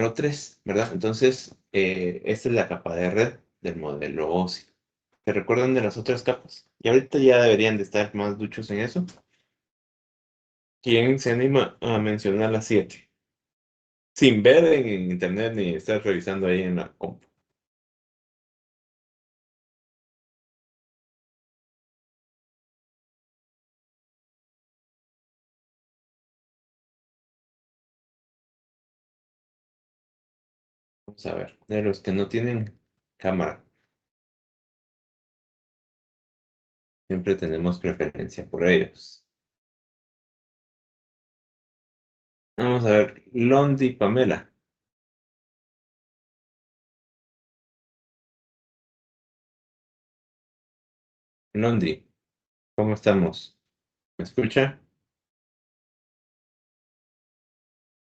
3, ¿verdad? Entonces, esta es la capa de red del modelo OSI. ¿Se recuerdan de las otras capas? Y ahorita ya deberían de estar más duchos en eso. ¿Quién se anima a mencionar las 7? Sin ver en internet ni estar revisando ahí en la compu. Vamos a ver, de los que no tienen cámara, siempre tenemos preferencia por ellos. Vamos a ver, Londi Pamela. Londi, ¿cómo estamos? ¿Me escucha?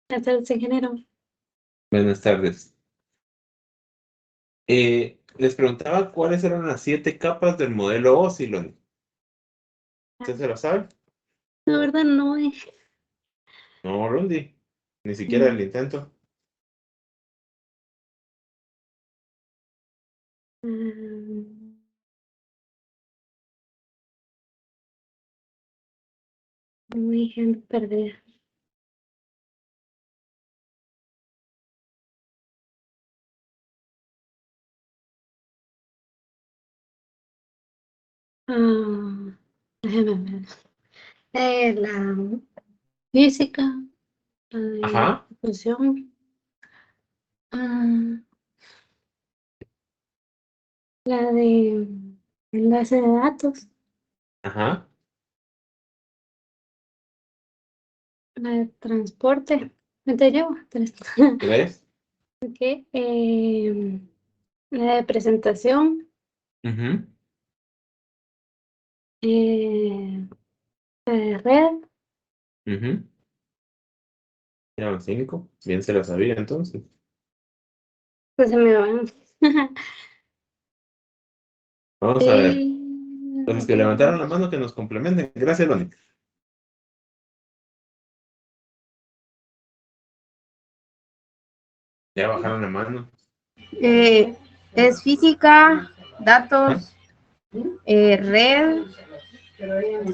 Buenas tardes, ingeniero. Buenas tardes. Les preguntaba cuáles eran las 7 capas del modelo OSI, Londi. ¿Usted se lo sabe? La verdad no No, Londi, ni siquiera el intento. muy gente perdida. Déjeme ver. La física, la de Ajá, fusión, la de enlace de datos, ajá. la de transporte. ¿Me te llevo? ¿Ves? Ok, la de presentación, Ujú. la de red. Ujú. Ya van 5. Bien se lo sabía entonces. Pues se me van. Vamos a ver. Los que levantaron la mano que nos complementen. Gracias, Loni. Ya bajaron la mano. Es física, Ajá. datos, red,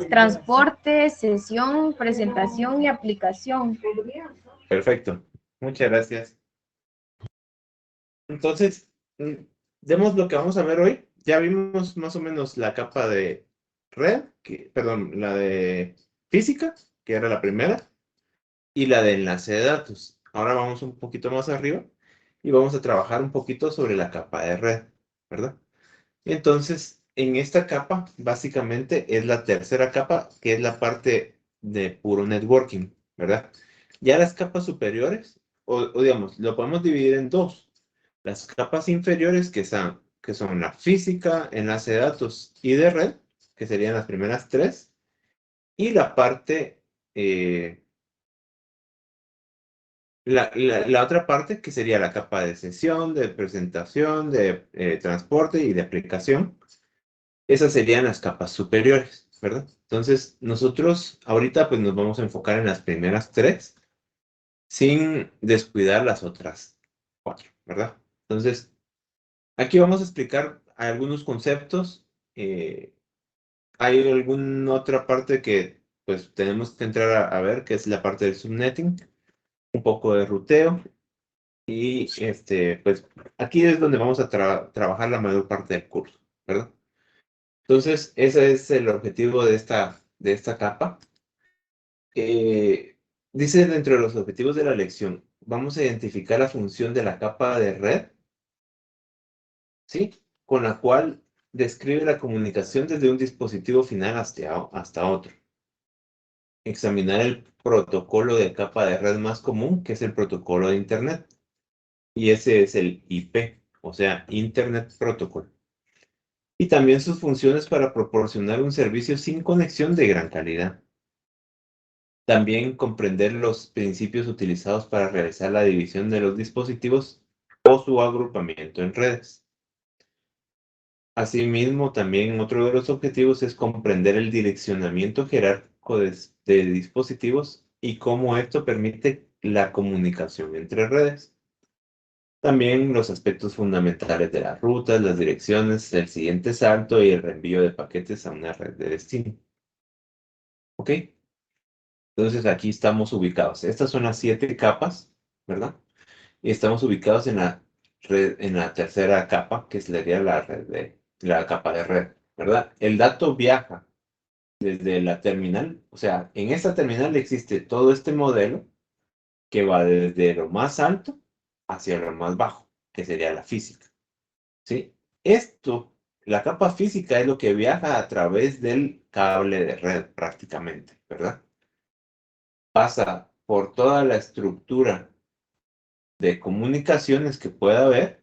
transporte, sesión, presentación y aplicación. Perfecto. Muchas gracias. Entonces, demos lo que vamos a ver hoy. Ya vimos más o menos la capa de red, perdón, la de física, que era la primera, y la de enlace de datos. Ahora vamos un poquito más arriba y vamos a trabajar un poquito sobre la capa de red, ¿verdad? Entonces, en esta capa, básicamente es la tercera capa, que es la parte de puro networking, ¿verdad? Ya las capas superiores, o digamos, lo podemos dividir en dos. Las capas inferiores, que son la física, enlace de datos y de red, que serían las primeras 3, y la parte, la otra parte, que sería la capa de sesión, de presentación, de transporte y de aplicación. Esas serían las capas superiores, ¿verdad? Entonces, nosotros ahorita pues nos vamos a enfocar en las primeras 3 sin descuidar las otras 4, ¿verdad? Entonces, aquí vamos a explicar algunos conceptos. Hay alguna otra parte que pues tenemos que entrar a ver, que es la parte del subnetting, un poco de ruteo y pues aquí es donde vamos a trabajar la mayor parte del curso, ¿verdad? Entonces, ese es el objetivo de esta capa. Dice dentro de los objetivos de la lección, vamos a identificar la función de la capa de red, ¿sí? Con la cual describe la comunicación desde un dispositivo final hasta otro. Examinar el protocolo de capa de red más común, que es el protocolo de Internet. Y ese es el IP, o sea, Internet Protocol. Y también sus funciones para proporcionar un servicio sin conexión de gran calidad. También comprender los principios utilizados para realizar la división de los dispositivos o su agrupamiento en redes. Asimismo, también otro de los objetivos es comprender el direccionamiento jerárquico de dispositivos y cómo esto permite la comunicación entre redes. También los aspectos fundamentales de las rutas, las direcciones, el siguiente salto y el reenvío de paquetes a una red de destino. ¿Ok? Entonces aquí estamos ubicados. Estas son las 7 capas, ¿verdad? Y estamos ubicados en la red, en la tercera capa, que sería la red la capa de red, ¿verdad? El dato viaja desde la terminal, o sea, en esta terminal existe todo este modelo que va desde lo más alto hacia lo más bajo, que sería la física, ¿sí? Esto, la capa física es lo que viaja a través del cable de red prácticamente, ¿verdad? Pasa por toda la estructura de comunicaciones que pueda haber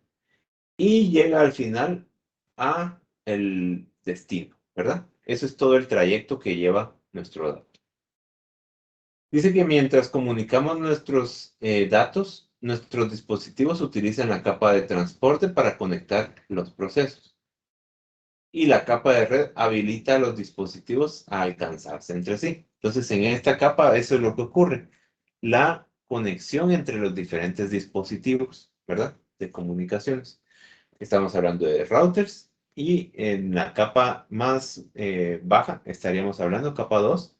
y llega al final a el destino, ¿verdad? Eso es todo el trayecto que lleva nuestro dato. Dice que mientras comunicamos nuestros datos, nuestros dispositivos utilizan la capa de transporte para conectar los procesos. Y la capa de red habilita a los dispositivos a alcanzarse entre sí. Entonces, en esta capa, eso es lo que ocurre. La conexión entre los diferentes dispositivos, ¿verdad? De comunicaciones. Estamos hablando de routers y en la capa más baja estaríamos hablando, capa 2,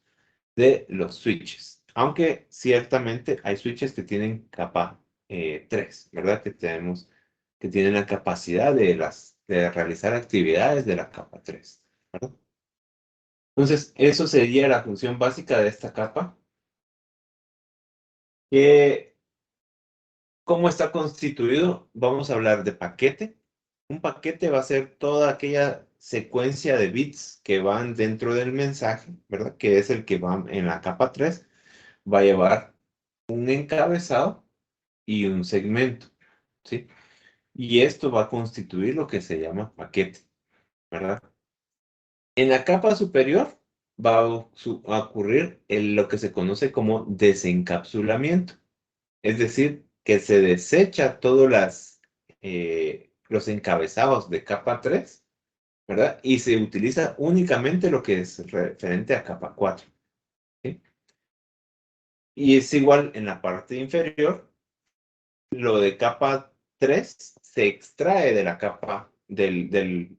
de los switches. Aunque ciertamente hay switches que tienen capa 3, ¿verdad? Que tienen la capacidad de realizar actividades de la capa 3, ¿verdad? Entonces, eso sería la función básica de esta capa. ¿Cómo está constituido? Vamos a hablar de paquete. Un paquete va a ser toda aquella secuencia de bits que van dentro del mensaje, ¿verdad? Que es el que va en la capa 3. Va a llevar un encabezado y un segmento, ¿sí? Y esto va a constituir lo que se llama paquete, ¿verdad? En la capa superior va a ocurrir lo que se conoce como desencapsulamiento. Es decir, que se desecha todos los encabezados de capa 3, ¿verdad? Y se utiliza únicamente lo que es referente a capa 4, ¿sí? Y es igual en la parte inferior, lo de capa 3 se extrae de la capa en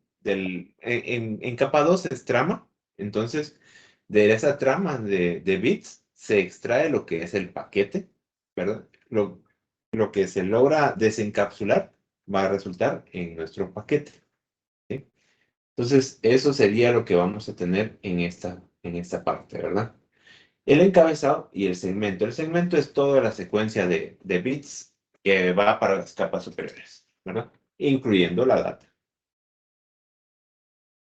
capa 2 se trama, entonces de esa trama de bits se extrae lo que es el paquete, ¿verdad? Lo que se logra desencapsular va a resultar en nuestro paquete, ¿sí? Entonces, eso sería lo que vamos a tener en esta parte, ¿verdad? El encabezado y el segmento. El segmento es toda la secuencia de bits que va para las capas superiores, ¿verdad? Incluyendo la data.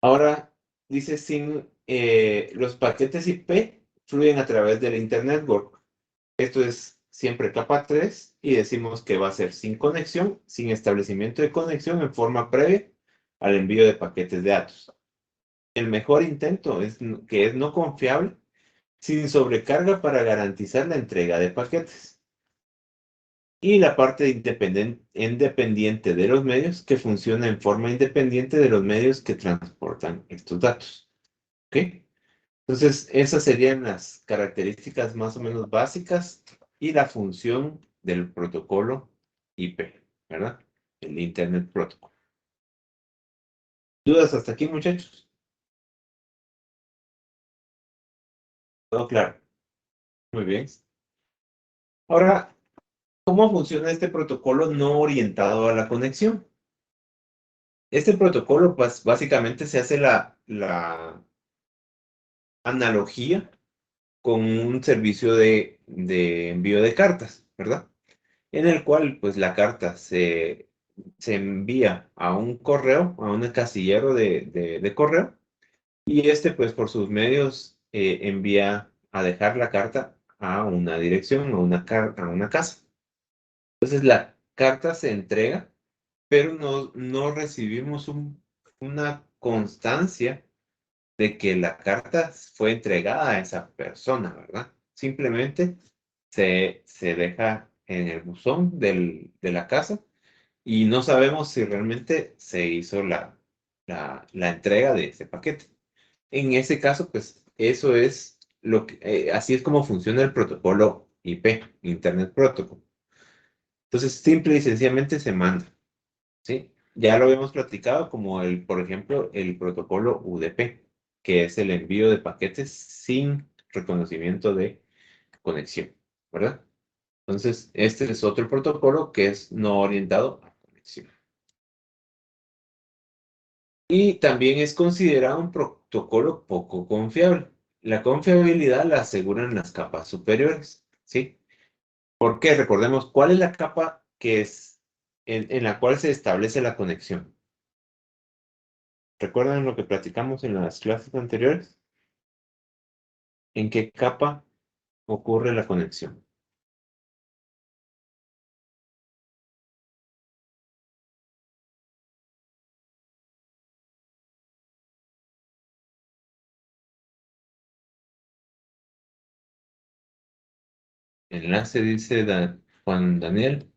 Ahora, dice, los paquetes IP fluyen a través del Internet Network. Esto es siempre capa 3 y decimos que va a ser sin conexión, sin establecimiento de conexión en forma previa al envío de paquetes de datos. El mejor intento es que es no confiable, sin sobrecarga para garantizar la entrega de paquetes. Y la parte independiente de los medios que funciona en forma independiente de los medios que transportan estos datos. ¿Ok? Entonces, esas serían las características más o menos básicas y la función del protocolo IP, ¿verdad? El Internet Protocol. ¿Dudas hasta aquí, muchachos? ¿Todo claro? Muy bien. Ahora, ¿cómo funciona este protocolo no orientado a la conexión? Este protocolo, pues, básicamente se hace la analogía con un servicio de envío de cartas, ¿verdad? En el cual pues la carta se envía a un correo, a un casillero de correo, y este pues por sus medios envía a dejar la carta a una dirección, a una casa. Entonces la carta se entrega, pero no recibimos una constancia de que la carta fue entregada a esa persona, ¿verdad? Simplemente se deja en el buzón de la casa y no sabemos si realmente se hizo la entrega de ese paquete. En ese caso, pues eso es así es como funciona el protocolo IP, Internet Protocol. Entonces, simple y sencillamente se manda, ¿sí? Ya lo habíamos platicado como por ejemplo, el protocolo UDP, que es el envío de paquetes sin reconocimiento de conexión, ¿verdad? Entonces, este es otro protocolo que es no orientado a conexión. Y también es considerado un protocolo poco confiable. La confiabilidad la aseguran las capas superiores, ¿sí? Porque recordemos, ¿cuál es la capa que es en la cual se establece la conexión? ¿Recuerdan lo que platicamos en las clases anteriores? ¿En qué capa ocurre la conexión? Enlace dice Juan Daniel.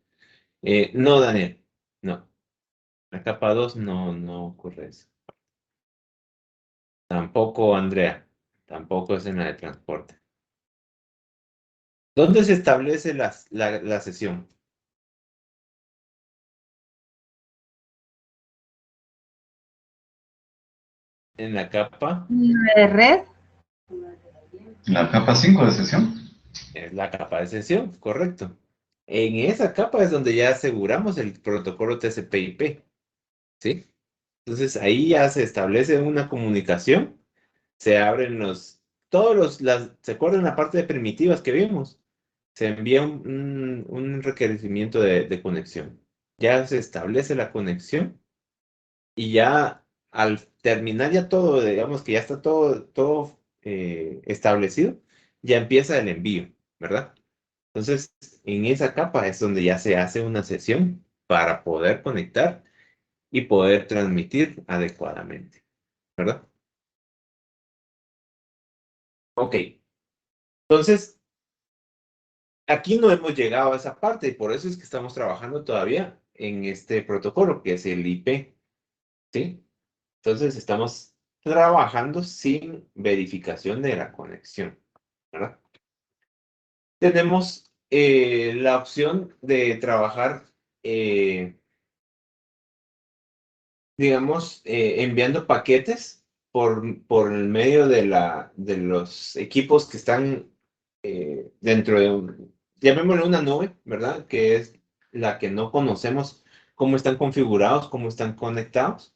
No, Daniel, no. La capa 2 no ocurre eso. Tampoco Andrea, tampoco es en la de transporte. ¿Dónde se establece la sesión? En la capa, De red. La capa 5 de sesión. es la capa de sesión, correcto. En esa capa es donde ya aseguramos el protocolo TCP/IP, ¿sí? Entonces ahí ya se establece una comunicación, se abren ¿se acuerdan la parte de primitivas que vimos? Se envía un requerimiento de conexión. Ya se establece la conexión y ya al terminar ya todo, digamos que ya está todo establecido, ya empieza el envío, ¿verdad? Entonces, en esa capa es donde ya se hace una sesión para poder conectar y poder transmitir adecuadamente, ¿verdad? Ok, entonces, aquí no hemos llegado a esa parte y por eso es que estamos trabajando todavía en este protocolo que es el IP, ¿sí? Entonces, estamos trabajando sin verificación de la conexión, ¿verdad? Tenemos la opción de trabajar, digamos, enviando paquetes por el medio de los equipos que están dentro de llamémosle una nube, ¿verdad? Que es la que no conocemos cómo están configurados, cómo están conectados.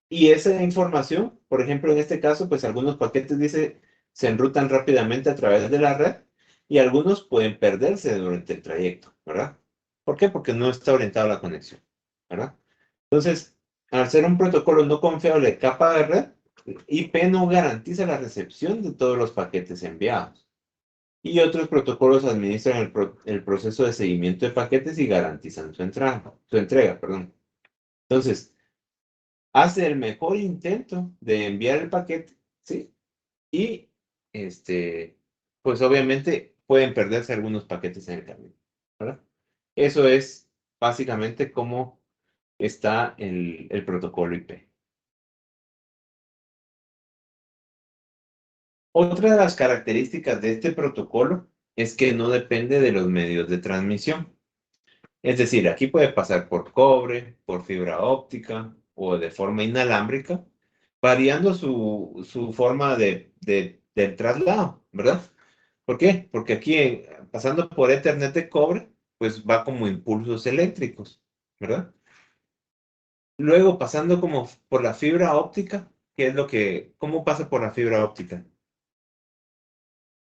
Y esa información, por ejemplo, en este caso, pues algunos paquetes se enrutan rápidamente a través de la red y algunos pueden perderse durante el trayecto, ¿verdad? ¿Por qué? Porque no está orientado a la conexión, ¿verdad? Entonces, al ser un protocolo no confiable de capa de red, IP no garantiza la recepción de todos los paquetes enviados. Y otros protocolos administran el proceso de seguimiento de paquetes y garantizan su entrega, perdón. Entonces, hace el mejor intento de enviar el paquete, ¿sí? Y, pues obviamente pueden perderse algunos paquetes en el camino, ¿verdad? Eso es básicamente cómo está el protocolo IP. Otra de las características de este protocolo es que no depende de los medios de transmisión. Es decir, aquí puede pasar por cobre, por fibra óptica o de forma inalámbrica, variando su forma del traslado, ¿verdad? ¿Por qué? Porque aquí, pasando por Ethernet de cobre, pues va como impulsos eléctricos, ¿verdad? Luego, pasando como por la fibra óptica, ¿cómo pasa por la fibra óptica?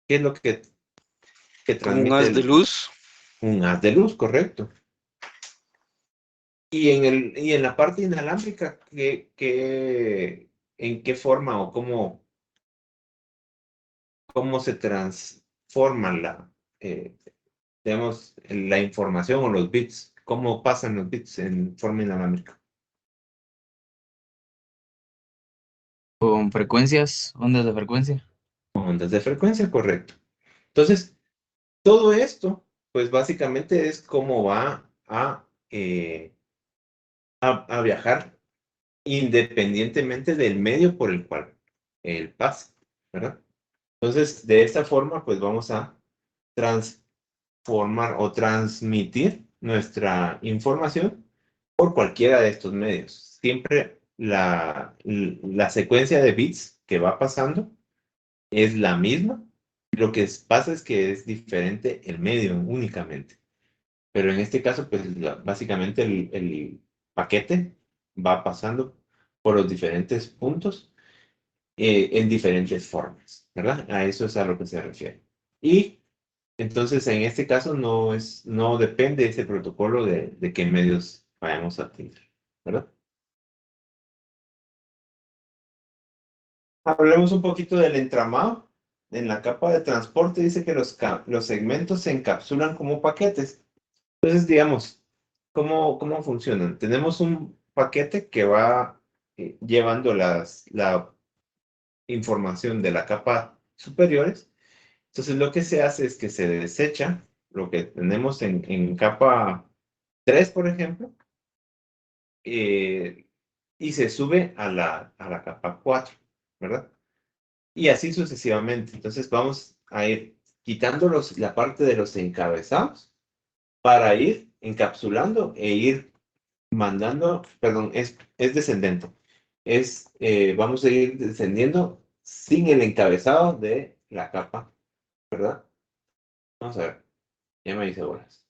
¿Qué es lo que Como un transmite haz de luz. un haz de luz, correcto? Y en la parte inalámbrica, ¿en qué forma o cómo se transforma digamos, la información o los bits? ¿Cómo pasan los bits en forma inalámbrica? Con frecuencias, ondas de frecuencia. Ondas de frecuencia, correcto. Entonces, todo esto, pues básicamente es cómo va a viajar independientemente del medio por el cual él pasa, ¿verdad? Entonces, de esta forma, pues vamos a transformar o transmitir nuestra información por cualquiera de estos medios. Siempre la secuencia de bits que va pasando es la misma. Lo que pasa es que es diferente el medio únicamente. Pero en este caso, pues básicamente el paquete va pasando por los diferentes puntos en diferentes formas, ¿verdad? A eso es a lo que se refiere. Y entonces en este caso no depende ese protocolo de qué medios vayamos a tener, ¿verdad? Hablemos un poquito del entramado. En la capa de transporte dice que los segmentos se encapsulan como paquetes. Entonces, digamos, ¿cómo funcionan? Tenemos un paquete que va llevando la información de la capa superiores. Entonces, lo que se hace es que se desecha lo que tenemos en capa 3, por ejemplo, y se sube a la capa 4, ¿verdad? Y así sucesivamente. Entonces, vamos a ir quitando la parte de los encabezados para ir encapsulando e ir mandando, perdón, es descendente. Vamos a ir descendiendo sin el encabezado de la capa, ¿verdad? Vamos a ver, ya me hice bolas.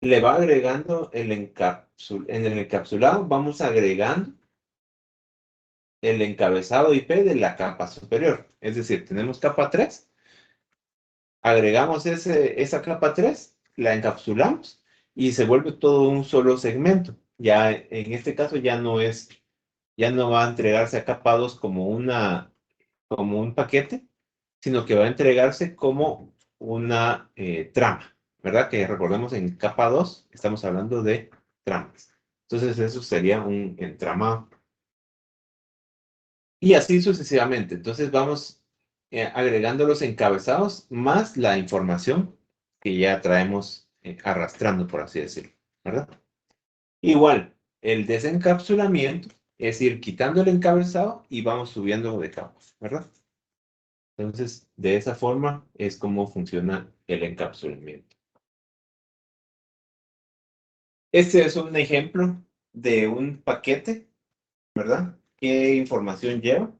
Le va agregando en el encapsulado, vamos agregando el encabezado IP de la capa superior. Es decir, tenemos capa 3, agregamos esa capa 3, la encapsulamos y se vuelve todo un solo segmento. Ya en este caso ya no va a entregarse a capa 2 como un paquete, sino que va a entregarse como una trama, ¿verdad? Que recordemos en capa 2 estamos hablando de tramas. Entonces eso sería un entramado. Y así sucesivamente. Entonces vamos agregando los encabezados más la información que ya traemos arrastrando, por así decirlo, ¿verdad? Igual, el desencapsulamiento es ir quitando el encabezado y vamos subiendo de capas, ¿verdad? Entonces, de esa forma es como funciona el encapsulamiento. Este es un ejemplo de un paquete, ¿verdad? ¿Qué información lleva?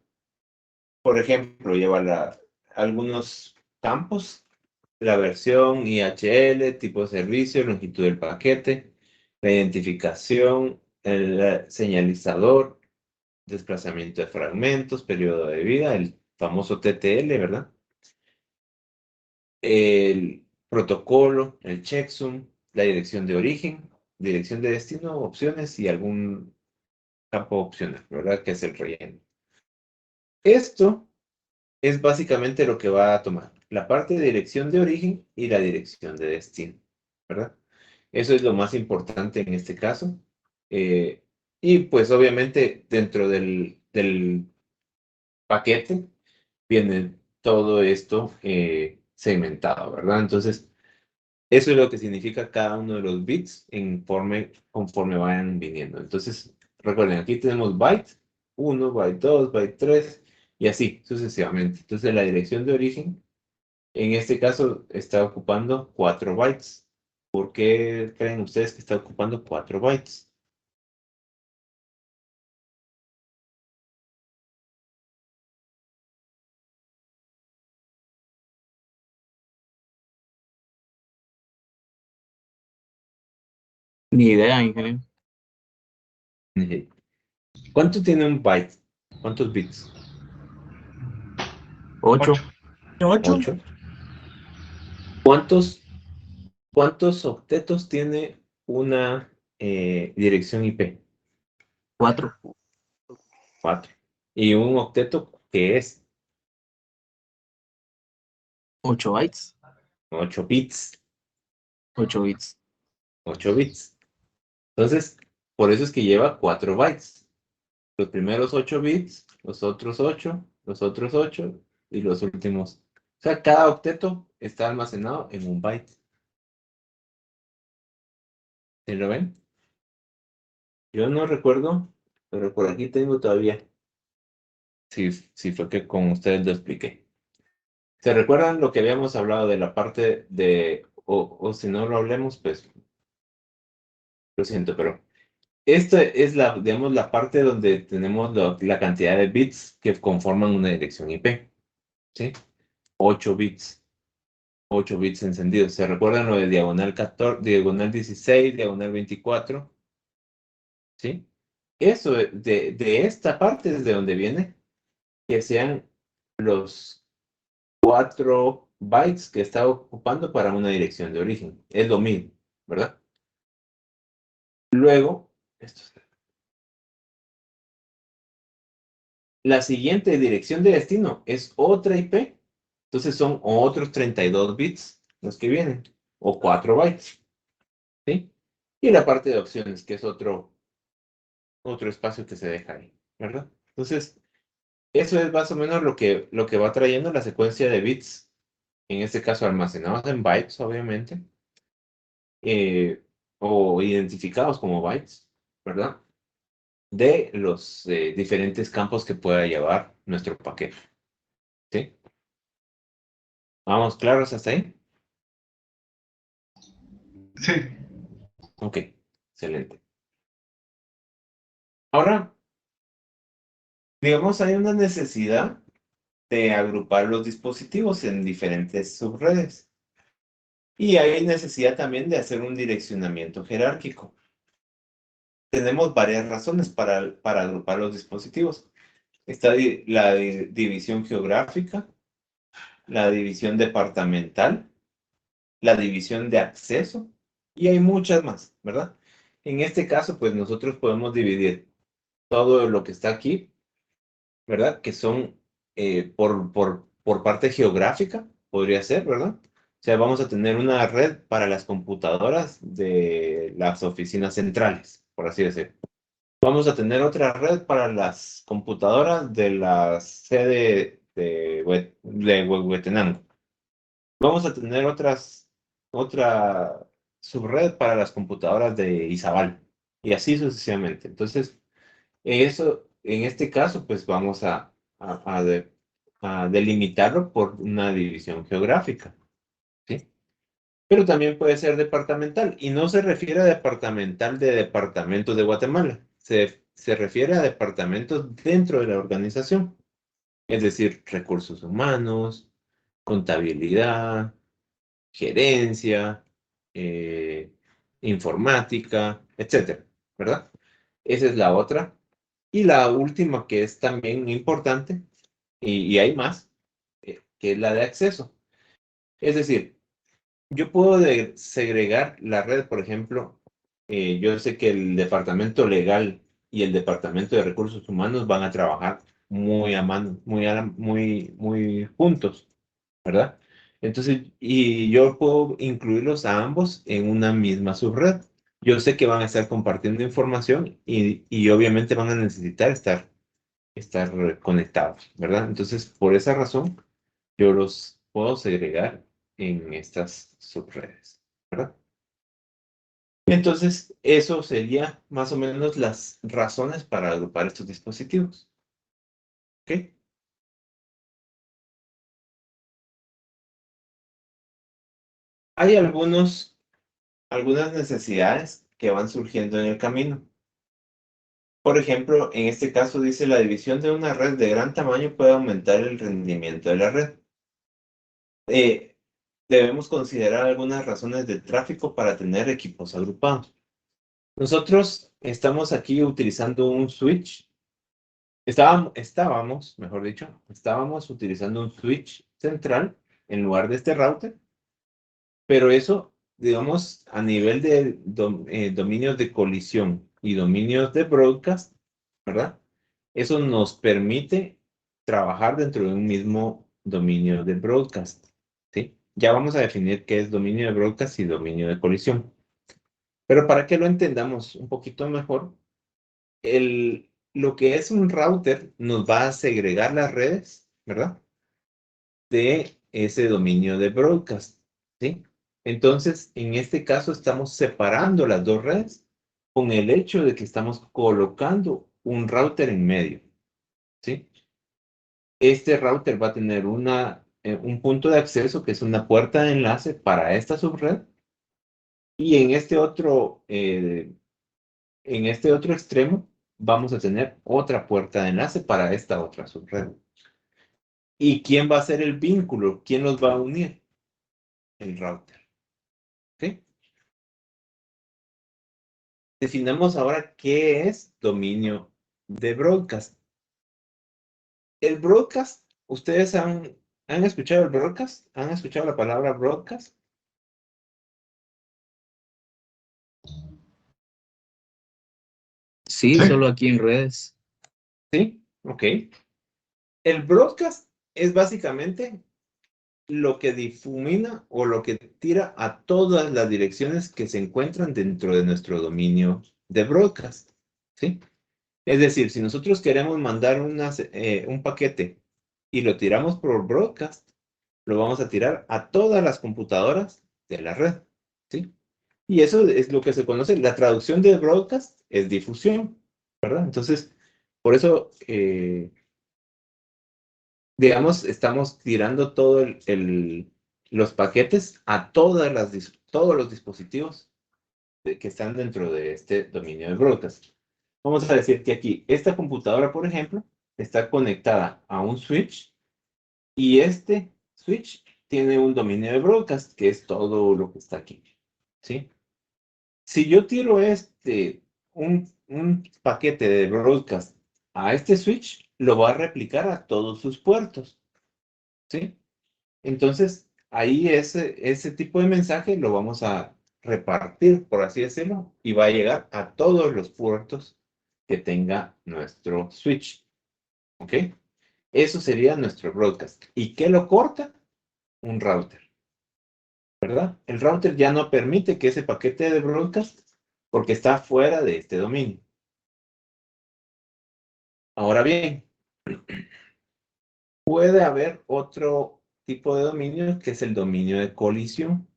Por ejemplo, lleva algunos campos, la versión IHL, tipo de servicio, longitud del paquete, la identificación, el señalizador, desplazamiento de fragmentos, periodo de vida, el famoso TTL, ¿verdad? El protocolo, el checksum, la dirección de origen, dirección de destino, opciones y algún campo opcional, ¿verdad? Que es el relleno. Esto es básicamente lo que va a tomar la parte de dirección de origen y la dirección de destino, ¿verdad? Eso es lo más importante en este caso. Y pues obviamente dentro del paquete viene todo esto segmentado, ¿verdad? Entonces, eso es lo que significa cada uno de los bits conforme vayan viniendo. Entonces, recuerden, aquí tenemos byte 1, byte 2, byte 3 y así sucesivamente. Entonces, la dirección de origen, en este caso, está ocupando 4 bytes. ¿Por qué creen ustedes que está ocupando 4 bytes? Ni idea, ingeniero. ¿Cuánto tiene un byte? ¿Cuántos bits? 8. 8. ¿Cuántos octetos tiene una dirección IP? 4. 4. ¿Y un octeto qué es? 8 bytes. 8 bits. 8 bits. 8 bits. Entonces, por eso es que lleva 4 bytes. Los primeros 8 bits, los otros 8, los otros 8 y los últimos. O sea, cada octeto está almacenado en un byte. ¿Sí lo ven? Yo no recuerdo, pero por aquí tengo todavía. Sí fue que con ustedes lo expliqué. ¿Se recuerdan lo que habíamos hablado de la parte de o si no lo hablemos, pues lo siento, pero esta es digamos, la parte donde tenemos la cantidad de bits que conforman una dirección IP, ¿sí? 8 bits. 8 bits encendidos. ¿Se recuerdan lo de diagonal 14, diagonal 16, diagonal 24? ¿Sí? Eso de esta parte es de donde viene que sean los 4 bytes que está ocupando para una dirección de origen. Es lo mismo, ¿verdad? Luego, la siguiente dirección de destino es otra IP. Entonces son otros 32 bits los que vienen, o 4 bytes. ¿Sí? Y la parte de opciones, que es otro espacio que se deja ahí, ¿verdad? Entonces, eso es más o menos lo que va trayendo la secuencia de bits, en este caso almacenados en bytes, obviamente, o identificados como bytes, ¿verdad? De los diferentes campos que pueda llevar nuestro paquete. ¿Sí? ¿Vamos claros hasta ahí? Sí, Ok, excelente. Ahora, digamos, hay una necesidad de agrupar los dispositivos en diferentes subredes. Y hay necesidad también de hacer un direccionamiento jerárquico. Tenemos varias razones para agrupar los dispositivos. Está la división geográfica, la división departamental, la división de acceso, y hay muchas más, ¿verdad? En este caso, pues nosotros podemos dividir todo lo que está aquí, ¿verdad? Que son por parte geográfica, podría ser, ¿verdad? O sea, vamos a tener una red para las computadoras de las oficinas centrales, por así decirlo. Vamos a tener otra red para las computadoras de la sede de Huehuetenango. Vamos a tener otra subred para las computadoras de Izabal. Y así sucesivamente. Entonces, en este caso, pues vamos a delimitarlo por una división geográfica, ¿sí? Pero también puede ser departamental, y no se refiere a departamental de departamentos de Guatemala, se refiere a departamentos dentro de la organización, es decir, recursos humanos, contabilidad, gerencia, eh, informática, etcétera, ¿verdad? Esa es la otra. Y la última, que es también importante, y hay más, que es la de acceso. Es decir, yo puedo segregar la red, por ejemplo, yo sé que el departamento legal y el departamento de recursos humanos van a trabajar muy a mano, muy juntos, ¿verdad? Entonces, y yo puedo incluirlos a ambos en una misma subred. Yo sé que van a estar compartiendo información y obviamente van a necesitar estar conectados, ¿verdad? Entonces, por esa razón, yo los puedo segregar en estas subredes, ¿verdad? Entonces, eso sería más o menos las razones para agrupar estos dispositivos. ¿Ok? Hay algunas necesidades que van surgiendo en el camino. Por ejemplo, en este caso dice la división de una red de gran tamaño puede aumentar el rendimiento de la red. Eh, Debemos considerar algunas razones de tráfico para tener equipos agrupados. Nosotros estamos aquí utilizando un switch. Estábamos utilizando un switch central en lugar de este router, pero eso, digamos, a nivel de dominios de colisión y dominios de broadcast, ¿verdad? Eso nos permite trabajar dentro de un mismo dominio de broadcast, ¿sí? Ya vamos a definir qué es dominio de broadcast y dominio de colisión. Pero para que lo entendamos un poquito mejor, lo que es un router nos va a segregar las redes, ¿verdad? De ese dominio de broadcast, ¿sí? Entonces, en este caso estamos separando las dos redes con el hecho de que estamos colocando un router en medio, ¿sí? Este router va a tener una un punto de acceso que es una puerta de enlace para esta subred. Y en este otro extremo vamos a tener otra puerta de enlace para esta otra subred. ¿Y quién va a ser el vínculo? ¿Quién los va a unir? El router. ¿Ok? Definamos ahora qué es dominio de broadcast. El broadcast, ¿ustedes han escuchado el broadcast? ¿Han escuchado la palabra broadcast? Sí, Sí. solo aquí en redes. Sí, ok. El broadcast es básicamente lo que difumina o lo que tira a todas las direcciones que se encuentran dentro de nuestro dominio de broadcast. ¿Sí? Es decir, si nosotros queremos mandar un paquete y lo tiramos por broadcast, lo vamos a tirar a todas las computadoras de la red. ¿Sí? Y eso es lo que se conoce, la traducción de broadcast es difusión, ¿verdad? Entonces, por eso, digamos, estamos tirando los paquetes a todos los dispositivos que están dentro de este dominio de broadcast. Vamos a decir que aquí, esta computadora, por ejemplo, está conectada a un switch y este switch tiene un dominio de broadcast, que es todo lo que está aquí. ¿Sí? Si yo tiro un paquete de broadcast a este switch, lo va a replicar a todos sus puertos. ¿Sí? Entonces, ahí ese tipo de mensaje lo vamos a repartir, por así decirlo, y va a llegar a todos los puertos que tenga nuestro switch. ¿Ok? Eso sería nuestro broadcast. ¿Y qué lo corta? Un router, ¿verdad? El router ya no permite que ese paquete de broadcast, porque está fuera de este dominio. Ahora bien, puede haber otro tipo de dominio que es el dominio de colisión.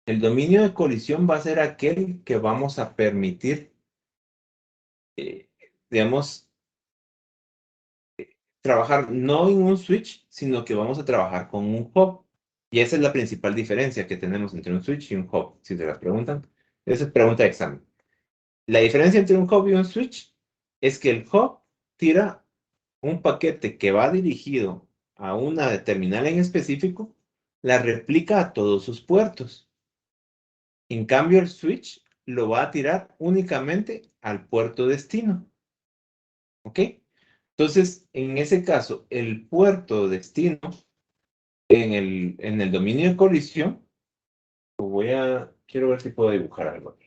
El dominio de colisión va a ser aquel que vamos a permitir, eh, digamos, trabajar no en un switch, sino que vamos a trabajar con un hub. Y esa es la principal diferencia que tenemos entre un switch y un hub. Si se las preguntan, esa es pregunta de examen. La diferencia entre un hub y un switch es que el hub tira un paquete que va dirigido a una terminal en específico, la replica a todos sus puertos. En cambio, el switch lo va a tirar únicamente al puerto destino. ¿Ok? Entonces, en ese caso, el puerto destino en el dominio de colisión, quiero ver si puedo dibujar algo aquí.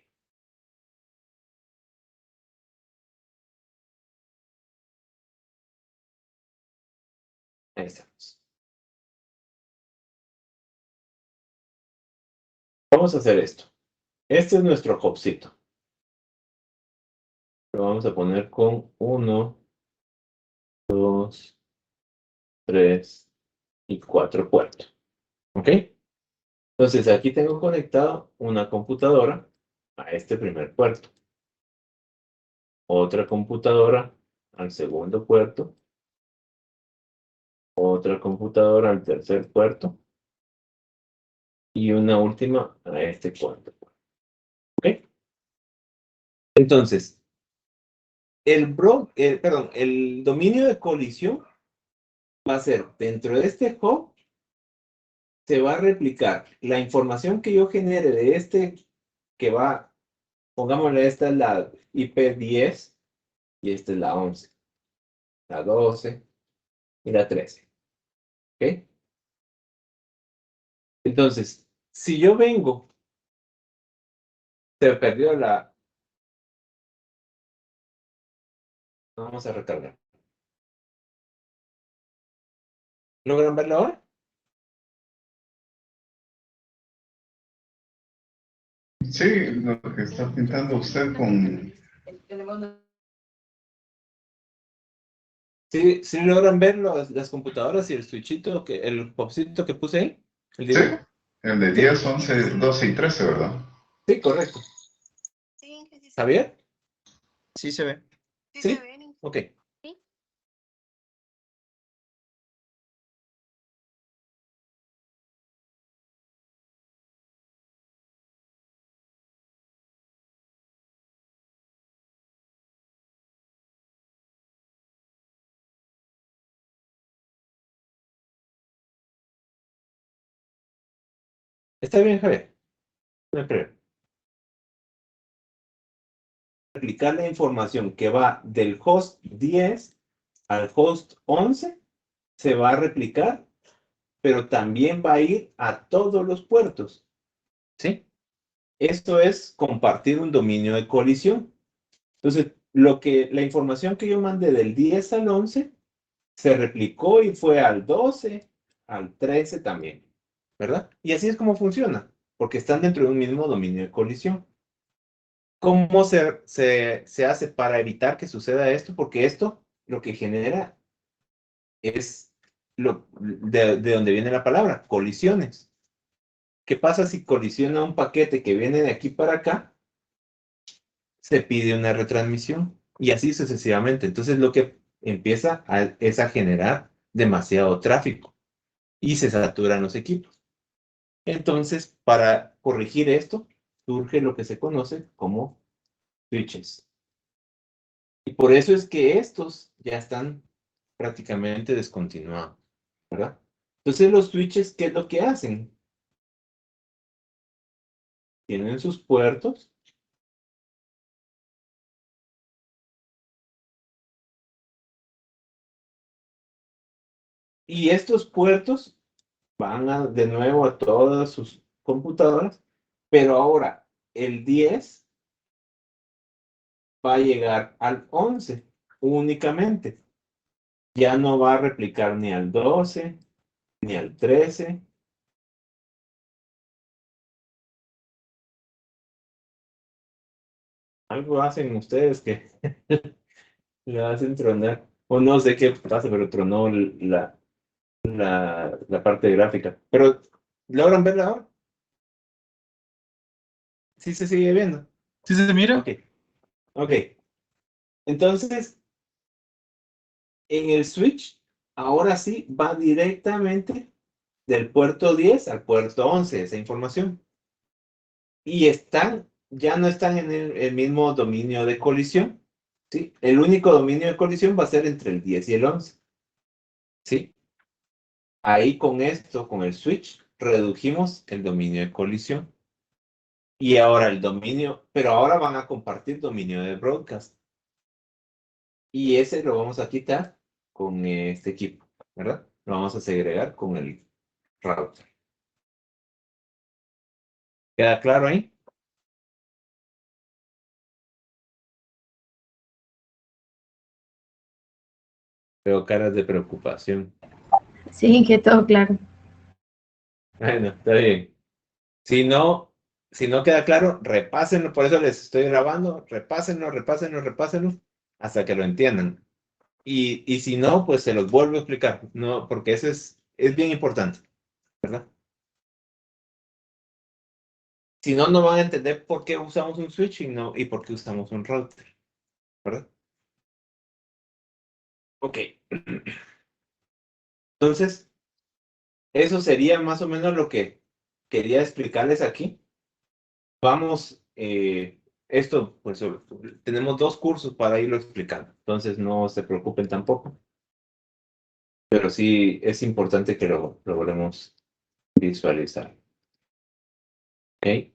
Ahí estamos. Vamos a hacer esto. Este es nuestro hubcito. Lo vamos a poner con 1, 2, 3 y 4 puertos. ¿Ok? Entonces aquí tengo conectado una computadora a este primer puerto. Otra computadora al segundo puerto. Otra computadora al tercer puerto. Y una última a este cuarto puerto. ¿Ok? Entonces, el dominio de colisión va a ser dentro de este hub, se va a replicar la información que yo genere de este que va, pongámosle, esta es la IP 10 y esta es la 11, la 12 y la 13. ¿Ok? Entonces, si yo vengo, se perdió vamos a recargar. ¿Logran verla ahora? Sí, lo que está pintando usted con... ¿Sí, sí logran ver las computadoras y el switchito, el popcito que puse ahí? ¿El Sí, dibujo? el de ¿Sí? 10, 11, 12 y 13, ¿verdad? Sí, correcto. ¿Javier? Sí se ve. ¿Sí? Ok. ¿Está bien, Javier? No hay problema. Replicar la información que va del host 10 al host 11 se va a replicar, pero también va a ir a todos los puertos. ¿Sí? Esto es compartir un dominio de colisión. Entonces, la información que yo mandé del 10 al 11 se replicó y fue al 12, al 13 también, ¿verdad? Y así es como funciona, porque están dentro de un mismo dominio de colisión. ¿Cómo se hace para evitar que suceda esto? Porque esto lo que genera es de donde viene la palabra, colisiones. ¿Qué pasa si colisiona un paquete que viene de aquí para acá? Se pide una retransmisión y así sucesivamente. Entonces lo que empieza es a generar demasiado tráfico y se saturan los equipos. Entonces, para corregir esto, surge lo que se conoce como switches. Y por eso es que estos ya están prácticamente descontinuados, ¿verdad? Entonces los switches, ¿qué es lo que hacen? Tienen sus puertos. Y estos puertos van de nuevo a todas sus computadoras, pero ahora el 10 va a llegar al 11 únicamente. Ya no va a replicar ni al 12, ni al 13. Algo hacen ustedes que le hacen tronar. O no sé qué pasa, pero tronó la parte gráfica. Pero, ¿logran verla ahora? Sí se sigue viendo. ¿Sí se mira? Ok, ok. Entonces, en el switch, ahora sí va directamente del puerto 10 al puerto 11 esa información. Y ya no están en el mismo dominio de colisión. ¿Sí? El único dominio de colisión va a ser entre el 10 y el 11. ¿Sí? Ahí con esto, con el switch, redujimos el dominio de colisión. Y ahora pero ahora van a compartir dominio de broadcast. Y ese lo vamos a quitar con este equipo, ¿verdad? Lo vamos a segregar con el router. ¿Queda claro ahí? Veo caras de preocupación. Sí, que todo claro. Bueno, está bien. Si no, si no queda claro, repásenlo, por eso les estoy grabando, repásenlo, hasta que lo entiendan. Y si no, pues se los vuelvo a explicar, no, porque eso es bien importante, ¿verdad? Si no, no van a entender por qué usamos un switch y por qué usamos un router, ¿verdad? Ok. Entonces, eso sería más o menos lo que quería explicarles aquí. Vamos, esto, pues tenemos 2 cursos para irlo explicando, entonces no se preocupen tampoco, pero sí es importante que lo logremos visualizar. Ok,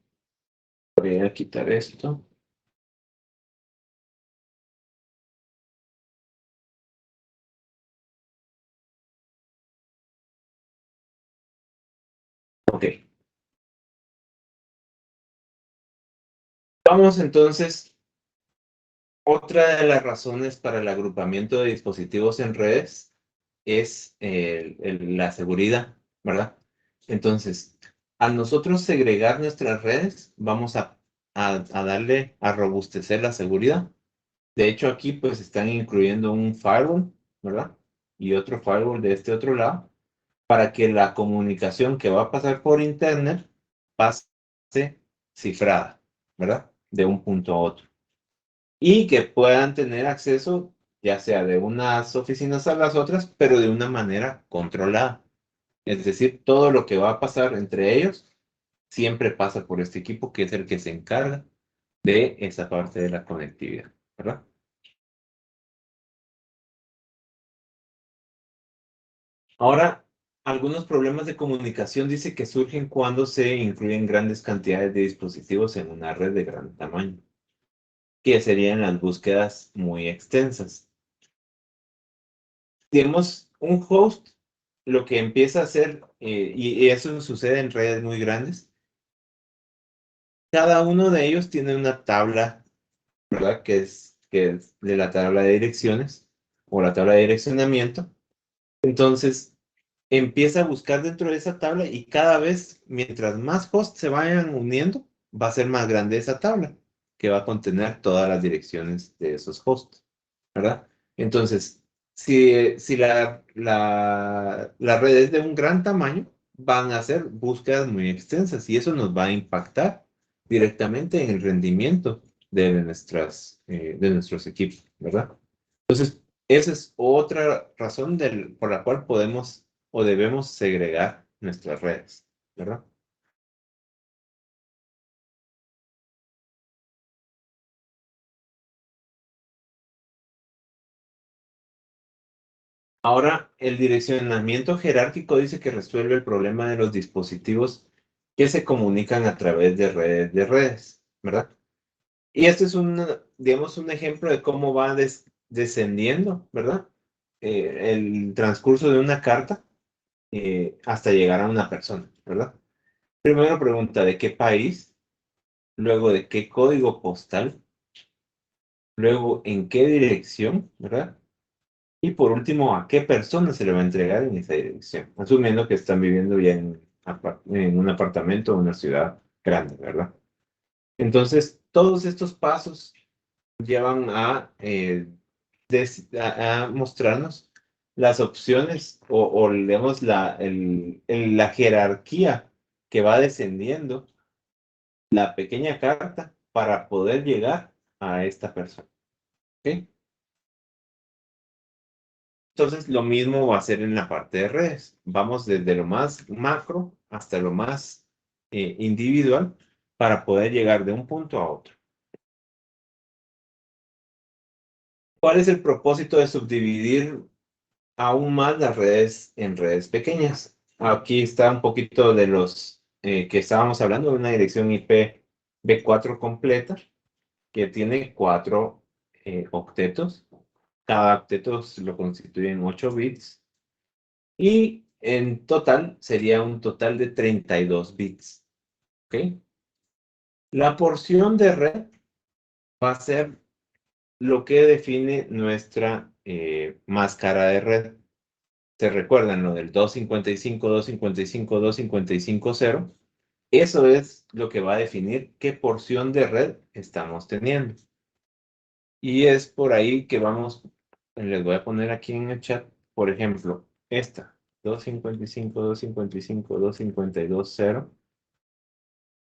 voy a quitar esto. Ok. Vamos entonces, otra de las razones para el agrupamiento de dispositivos en redes es la seguridad, ¿verdad? Entonces, al nosotros segregar nuestras redes, vamos a darle a robustecer la seguridad. De hecho, aquí pues están incluyendo un firewall, ¿verdad? Y otro firewall de este otro lado, para que la comunicación que va a pasar por internet pase cifrada, ¿verdad? De un punto a otro. Y que puedan tener acceso, ya sea de unas oficinas a las otras, pero de una manera controlada. Es decir, todo lo que va a pasar entre ellos siempre pasa por este equipo que es el que se encarga de esa parte de la conectividad, ¿verdad? Ahora, algunos problemas de comunicación dice que surgen cuando se incluyen grandes cantidades de dispositivos en una red de gran tamaño, que serían las búsquedas muy extensas. Digamos, un host lo que empieza a hacer, y eso sucede en redes muy grandes, cada uno de ellos tiene una tabla, ¿verdad? Que es de la tabla de direcciones o la tabla de direccionamiento. Entonces, empieza a buscar dentro de esa tabla y cada vez, mientras más hosts se vayan uniendo, va a ser más grande esa tabla, que va a contener todas las direcciones de esos hosts, ¿verdad? Entonces, si la red es de un gran tamaño, van a hacer búsquedas muy extensas y eso nos va a impactar directamente en el rendimiento de nuestros equipos, ¿verdad? Entonces, esa es otra razón por la cual podemos o debemos segregar nuestras redes, ¿verdad? Ahora, el direccionamiento jerárquico dice que resuelve el problema de los dispositivos que se comunican a través de redes, ¿verdad? Y este es digamos, un ejemplo de cómo va descendiendo, ¿verdad? El transcurso de una carta hasta llegar a una persona, ¿verdad? Primero pregunta de qué país, luego de qué código postal, luego en qué dirección, ¿verdad? Y por último, a qué persona se le va a entregar en esa dirección, asumiendo que están viviendo ya en un apartamento o una ciudad grande, ¿verdad? Entonces, todos estos pasos llevan a mostrarnos las opciones o digamos, la jerarquía que va descendiendo la pequeña carta para poder llegar a esta persona. ¿Ok? Entonces, lo mismo va a ser en la parte de redes. Vamos desde lo más macro hasta lo más individual para poder llegar de un punto a otro. ¿Cuál es el propósito de subdividir aún más las redes en redes pequeñas? Aquí está un poquito de los que estábamos hablando de una dirección IP B4 completa que tiene 4 octetos. Cada octeto lo constituyen 8 bits. Y en total sería un total de 32 bits. ¿Ok? La porción de red va a ser lo que define nuestra máscara de red. ¿Se recuerdan lo del 255, 255, 255, 0? Eso es lo que va a definir qué porción de red estamos teniendo. Y es por ahí que vamos, les voy a poner aquí en el chat, por ejemplo, esta, 255, 255, 252, 0.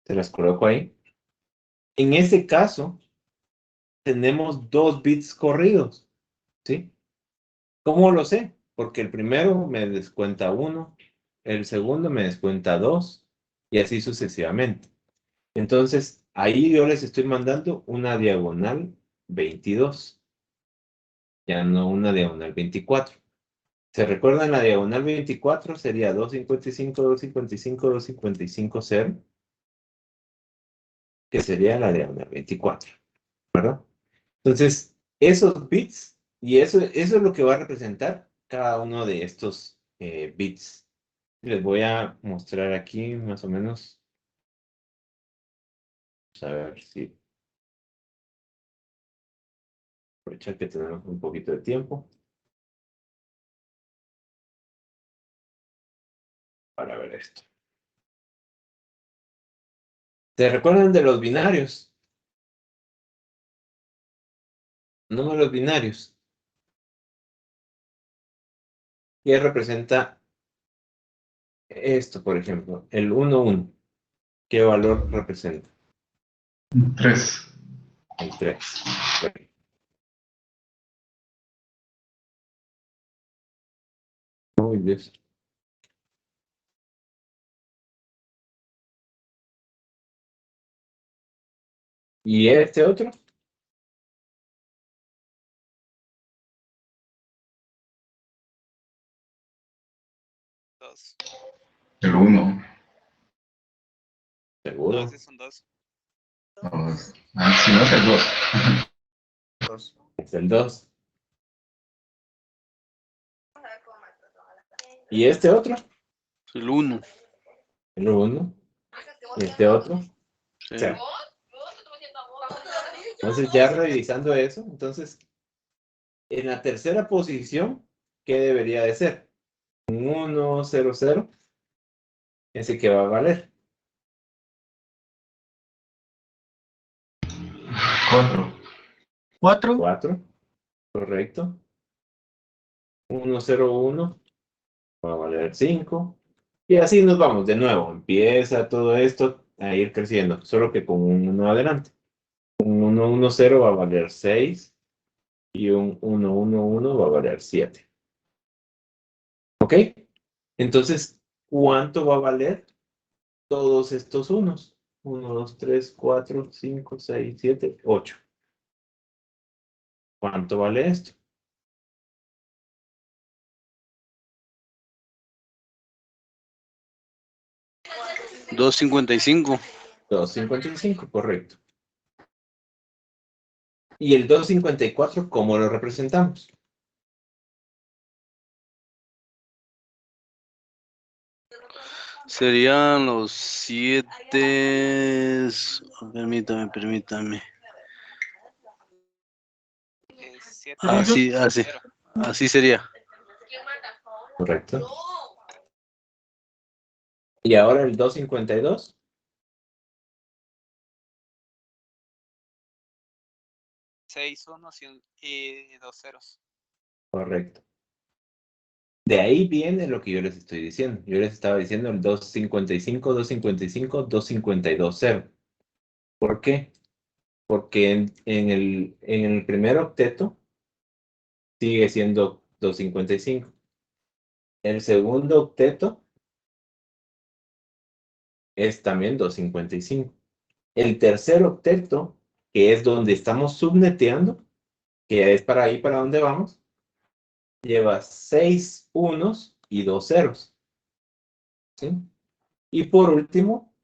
Se las coloco ahí. En ese caso, tenemos 2 bits corridos, ¿sí? ¿Cómo lo sé? Porque el primero me descuenta 1, el segundo me descuenta 2 y así sucesivamente. Entonces, ahí yo les estoy mandando una diagonal 22, ya no una diagonal 24. ¿Se recuerdan la diagonal 24? Sería 255, 255, 255, 0, que sería la diagonal 24, ¿verdad? Entonces, esos bits, y eso es lo que va a representar cada uno de estos bits. Les voy a mostrar aquí más o menos, a ver si aprovechar que tenemos un poquito de tiempo para ver esto. ¿Se recuerdan de los binarios? Números binarios. ¿Qué representa esto, por ejemplo? El 1, 1. ¿Qué valor representa? 3. El 3. Muy bien. ¿Y este otro? 2. 2. El 1. ¿Seguro? No, sí son 2. Si no es el 2. 2. Es el 2. ¿Y este otro? El 1. El 1. ¿Y este otro? Sí. 0. Entonces, ya revisando eso, entonces, en la tercera posición, ¿qué debería de ser? Un 1, 0, 0. Ese que va a valer. 4. 4. 4. Correcto. 1, 0, 1. Va a valer 5. Y así nos vamos de nuevo. Empieza todo esto a ir creciendo, solo que con un 1 adelante. Un 1, 1, 0 va a valer 6. Y un 1, 1, 1 va a valer 7. ¿Ok? Entonces, ¿cuánto va a valer todos estos unos? 1, 2, 3, 4, 5, 6, 7, 8. ¿Cuánto vale esto? 2.55. 2.55, correcto. ¿Y el 2.54 cómo lo representamos? Serían los 7. Permítame. Así sería. Correcto. ¿Y ahora el 2.52? 6 unos y 2 ceros. Correcto. De ahí viene lo que yo les estoy diciendo. Yo les estaba diciendo el 2.55, 2.55, 2.52, 0. ¿Por qué? Porque en el primer octeto sigue siendo 2.55. El segundo octeto es también 2.55. El tercer octeto, que es donde estamos subneteando, que es para ahí para donde vamos, lleva 6 unos y 2 ceros. ¿Sí? Y por último,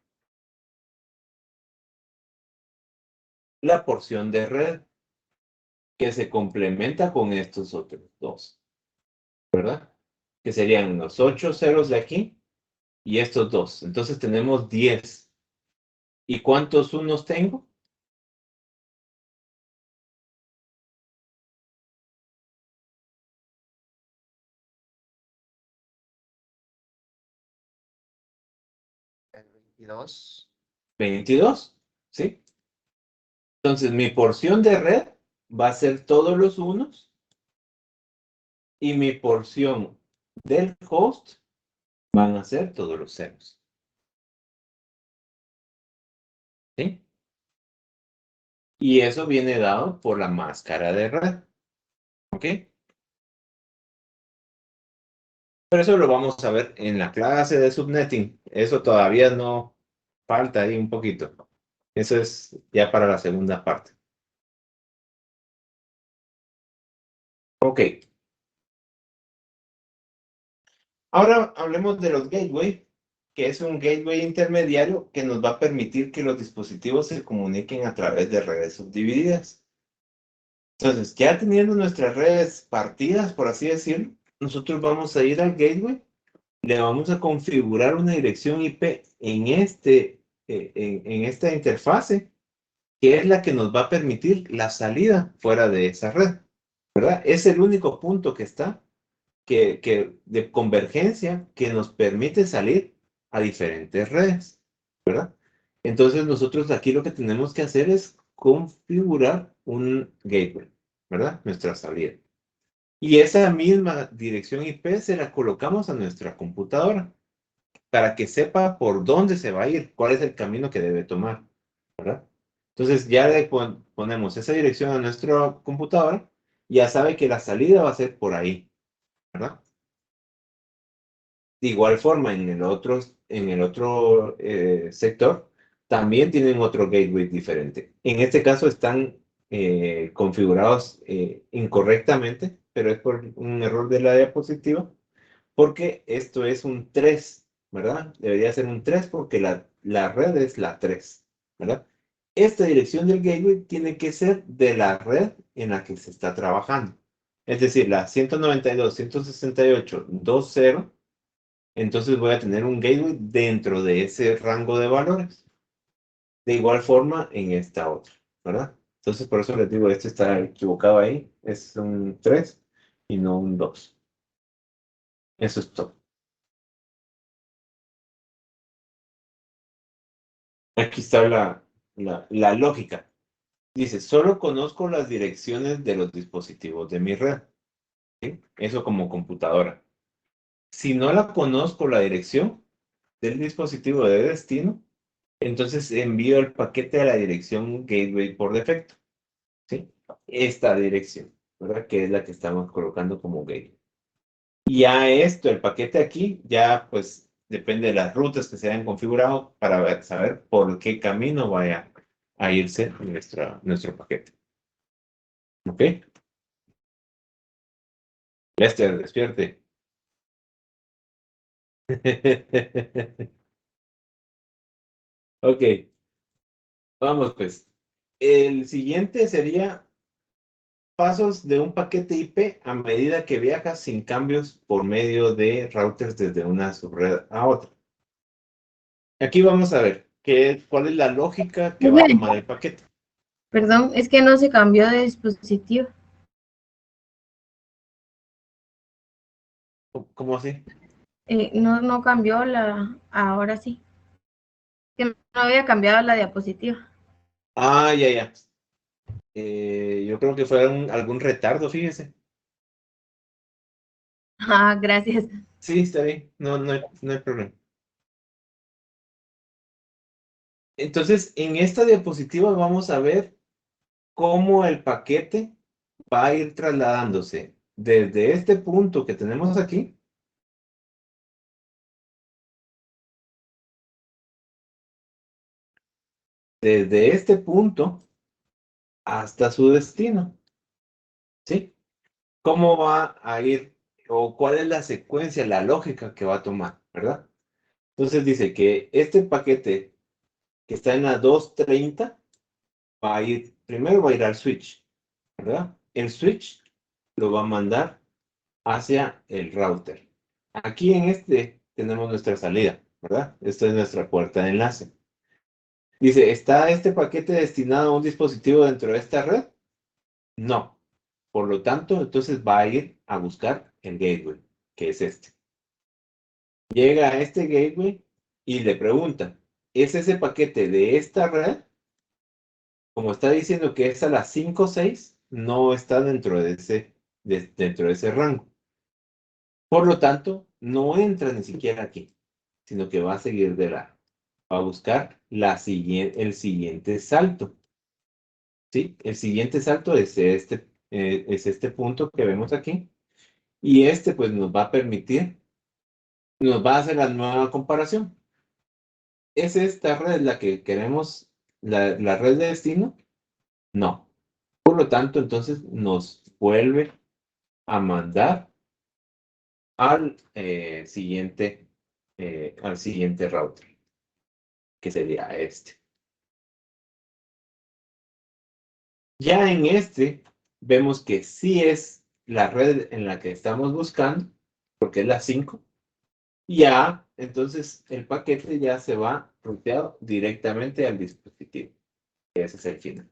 la porción de red, que se complementa con estos otros dos, ¿verdad? Que serían los 8 ceros de aquí y estos dos. Entonces tenemos 10. ¿Y cuántos unos tengo? El 22. 22, ¿sí? Entonces mi porción de red va a ser todos los unos y mi porción del host van a ser todos los ceros. ¿Sí? Y eso viene dado por la máscara de red. ¿Ok? Pero eso lo vamos a ver en la clase de subnetting. Eso todavía no falta ahí un poquito. Eso es ya para la segunda parte. Ok. Ahora hablemos de los gateway, que es un gateway intermediario que nos va a permitir que los dispositivos se comuniquen a través de redes subdivididas. Entonces, ya teniendo nuestras redes partidas, por así decirlo, nosotros vamos a ir al gateway, le vamos a configurar una dirección IP en esta interfase, que es la que nos va a permitir la salida fuera de esa red, ¿verdad? Es el único punto que está de convergencia que nos permite salir a diferentes redes, ¿verdad? Entonces nosotros aquí lo que tenemos que hacer es configurar un gateway, ¿verdad? Nuestra salida. Y esa misma dirección IP se la colocamos a nuestra computadora para que sepa por dónde se va a ir, cuál es el camino que debe tomar, ¿verdad? Entonces ya le ponemos esa dirección a nuestra computadora, ya sabe que la salida va a ser por ahí, ¿verdad? De igual forma, en el otro sector, también tienen otro gateway diferente. En este caso están configurados incorrectamente, pero es por un error de la diapositiva. porque esto es un 3, ¿verdad? Debería ser un 3 porque la red es la 3, ¿verdad? Esta dirección del gateway tiene que ser de la red en la que se está trabajando. Es decir, la 192.168.2.0, entonces voy a tener un gateway dentro de ese rango de valores. De igual forma en esta otra, ¿verdad? Entonces, por eso les digo, este está equivocado ahí. Es un 3 y no un 2. Eso es todo. Aquí está la lógica. Dice, solo conozco las direcciones de los dispositivos de mi red. ¿Sí? Eso como computadora. Si no la conozco la dirección del dispositivo de destino, entonces envío el paquete a la dirección gateway por defecto. ¿Sí? Esta dirección, ¿verdad? Que es la que estamos colocando como gateway. Y ya esto, el paquete aquí, ya pues depende de las rutas que se hayan configurado para saber por qué camino vaya a irse nuestro paquete. ¿Ok? Lester, despierte. Ok, vamos pues. El siguiente sería pasos de un paquete IP a medida que viaja sin cambios por medio de routers desde una subred a otra. Aquí vamos a ver cuál es la lógica que va a tomar el paquete. Perdón, es que no se cambió de dispositivo. ¿Cómo así? No cambió ahora sí. Que no había cambiado la diapositiva. Ah, ya. Yo creo que fue algún retardo, fíjese. Ah, gracias. Sí, está bien. No hay problema. Entonces, en esta diapositiva vamos a ver cómo el paquete va a ir trasladándose desde este punto que tenemos aquí desde este punto hasta su destino. ¿Sí? ¿Cómo va a ir o cuál es la secuencia, la lógica que va a tomar, ¿verdad? Entonces dice que este paquete que está en la 230 primero va a ir al switch, ¿verdad? El switch lo va a mandar hacia el router. Aquí en este tenemos nuestra salida, ¿verdad? Esta es nuestra puerta de enlace. Dice, ¿está este paquete destinado a un dispositivo dentro de esta red? No. Por lo tanto, entonces va a ir a buscar el gateway, que es este. Llega a este gateway y le pregunta, ¿es ese paquete de esta red? Como está diciendo que es a las 5 o 6, no está dentro de ese rango. Por lo tanto, no entra ni siquiera aquí, sino que va a seguir de largo. Va a buscar el siguiente salto. ¿Sí? El siguiente salto es este punto que vemos aquí. Y este pues nos va a hacer la nueva comparación. ¿Es esta red la que queremos, la red de destino? No. Por lo tanto, entonces nos vuelve a mandar siguiente, al siguiente router, que sería este. Ya en este, vemos que sí es la red en la que estamos buscando, porque es la 5. Ya, entonces el paquete ya se va ruteado directamente al dispositivo. Ese es el final,